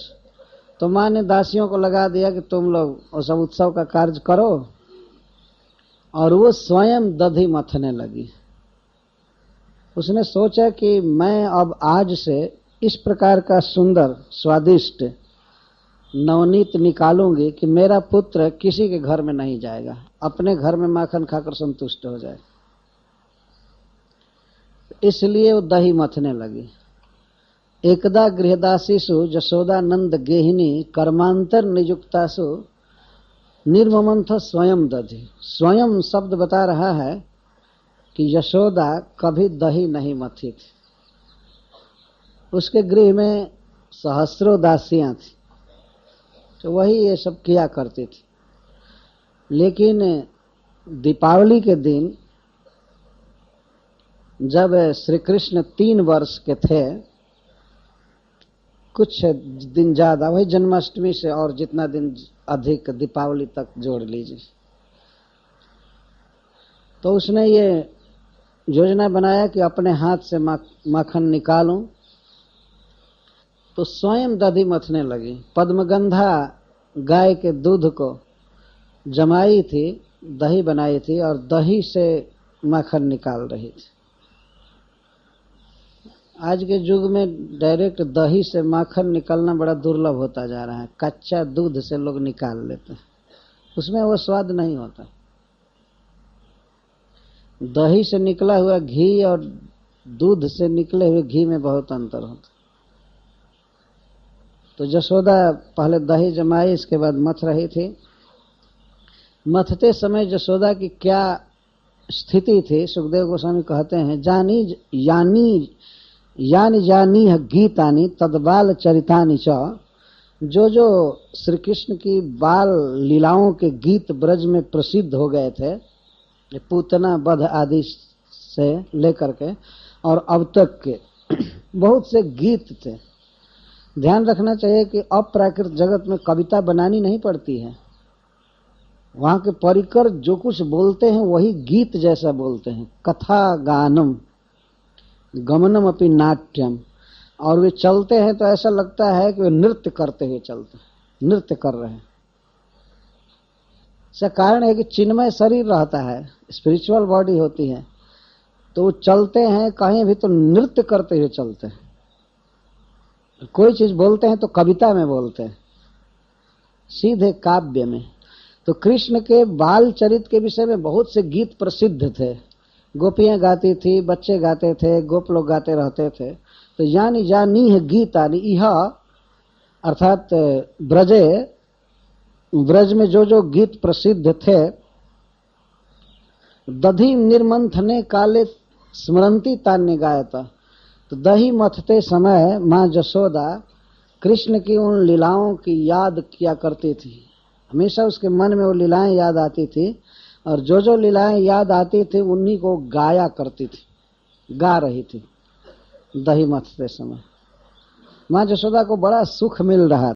तो माँ ने दासियों को लगा दिया कि तुम लोग वो सब उत्सव का कार्य करो, और वो स्वयं दधी मथने लगी। उसने सोचा कि मैं अब आज से इस प्रकार का सुंदर स्वादिष्ट नवनीत निकालूंगी कि मेरा पुत्र किसी के घर में नहीं जाएगा, अपने घर में माखन खाकर संतुष्ट हो जाए। इसलिए वो दही मथने लगी। एकदा गृहदासीसु जशोदानंद गेहिनी कर्मांतर नियुक्तासु निर्ममंथ स्वयं दधी। स्वयं शब्द बता रहा है कि यशोदा कभी दही नहीं मथी थी। उसके गृह में सहस्रों दासियां थी, तो वही ये सब किया करती थी। लेकिन दीपावली के दिन जब श्री कृष्ण 3 वर्ष के थे, कुछ दिन ज्यादा, वही जन्माष्टमी से और जितना दिन अधिक दीपावली तक जोड़ लीजिए, तो उसने ये योजना बनाया कि अपने हाथ से माखन निकालूं। तो स्वयं दधी मथने लगी। पद्मगंधा गाय के दूध को जमाई थी, दही बनाई थी और दही से माखन निकाल रही थी। आज के युग में डायरेक्ट दही से माखन निकलना बड़ा दुर्लभ होता जा रहा है। कच्चा दूध से लोग निकाल लेते हैं, उसमें वो स्वाद नहीं होता। दही से निकला हुआ घी और दूध से निकले हुए घी में बहुत अंतर होता। तो जशोदा पहले दही जमाई, इसके बाद मथ रही थी। मथते समय जशोदा की क्या स्थिति थी, सुखदेव गोस्वामी कहते हैं, यानी जानी गीतानी तदबाल चरितानी च। जो श्री कृष्ण की बाल लीलाओं के गीत ब्रज में प्रसिद्ध हो गए थे, पूतना वध आदि से लेकर के और अब तक के बहुत से गीत थे। ध्यान रखना चाहिए कि अप्राकृत जगत में कविता बनानी नहीं पड़ती है। वहां के परिकर जो कुछ बोलते हैं वही गीत जैसा बोलते हैं, कथा गानम। गमनम अपि नाट्यम, और वे चलते हैं तो ऐसा लगता है कि वे नृत्य करते हुए चलते हैं, नृत्य कर रहे हैं। इसका कारण है कि चिन्मय शरीर रहता है, स्पिरिचुअल बॉडी होती है, तो वो चलते हैं कहीं भी तो नृत्य करते हुए चलते हैं। कोई चीज बोलते हैं तो कविता में बोलते हैं, सीधे काव्य में। तो कृष्ण के बाल चरित के विषय में बहुत से गीत प्रसिद्ध थे, गोपियां गाती थी, बच्चे गाते थे, गोप लोग गाते रहते थे। तो यानी जानी है गीतानि इह, अर्थात ब्रज में जो जो गीत प्रसिद्ध थे, दधि निर्मंथने काले स्मरंती तान्य गायता। तो दही मथते समय माँ जसोदा कृष्ण की उन लीलाओं की याद किया करती थी, हमेशा उसके मन में वो लीलाएं याद आती थी, और जो जो लीलाएं याद आती थी उन्हीं को गाया करती थी, गा रही थी दही मथते समय। माँ जसोदा को बड़ा सुख मिल रहा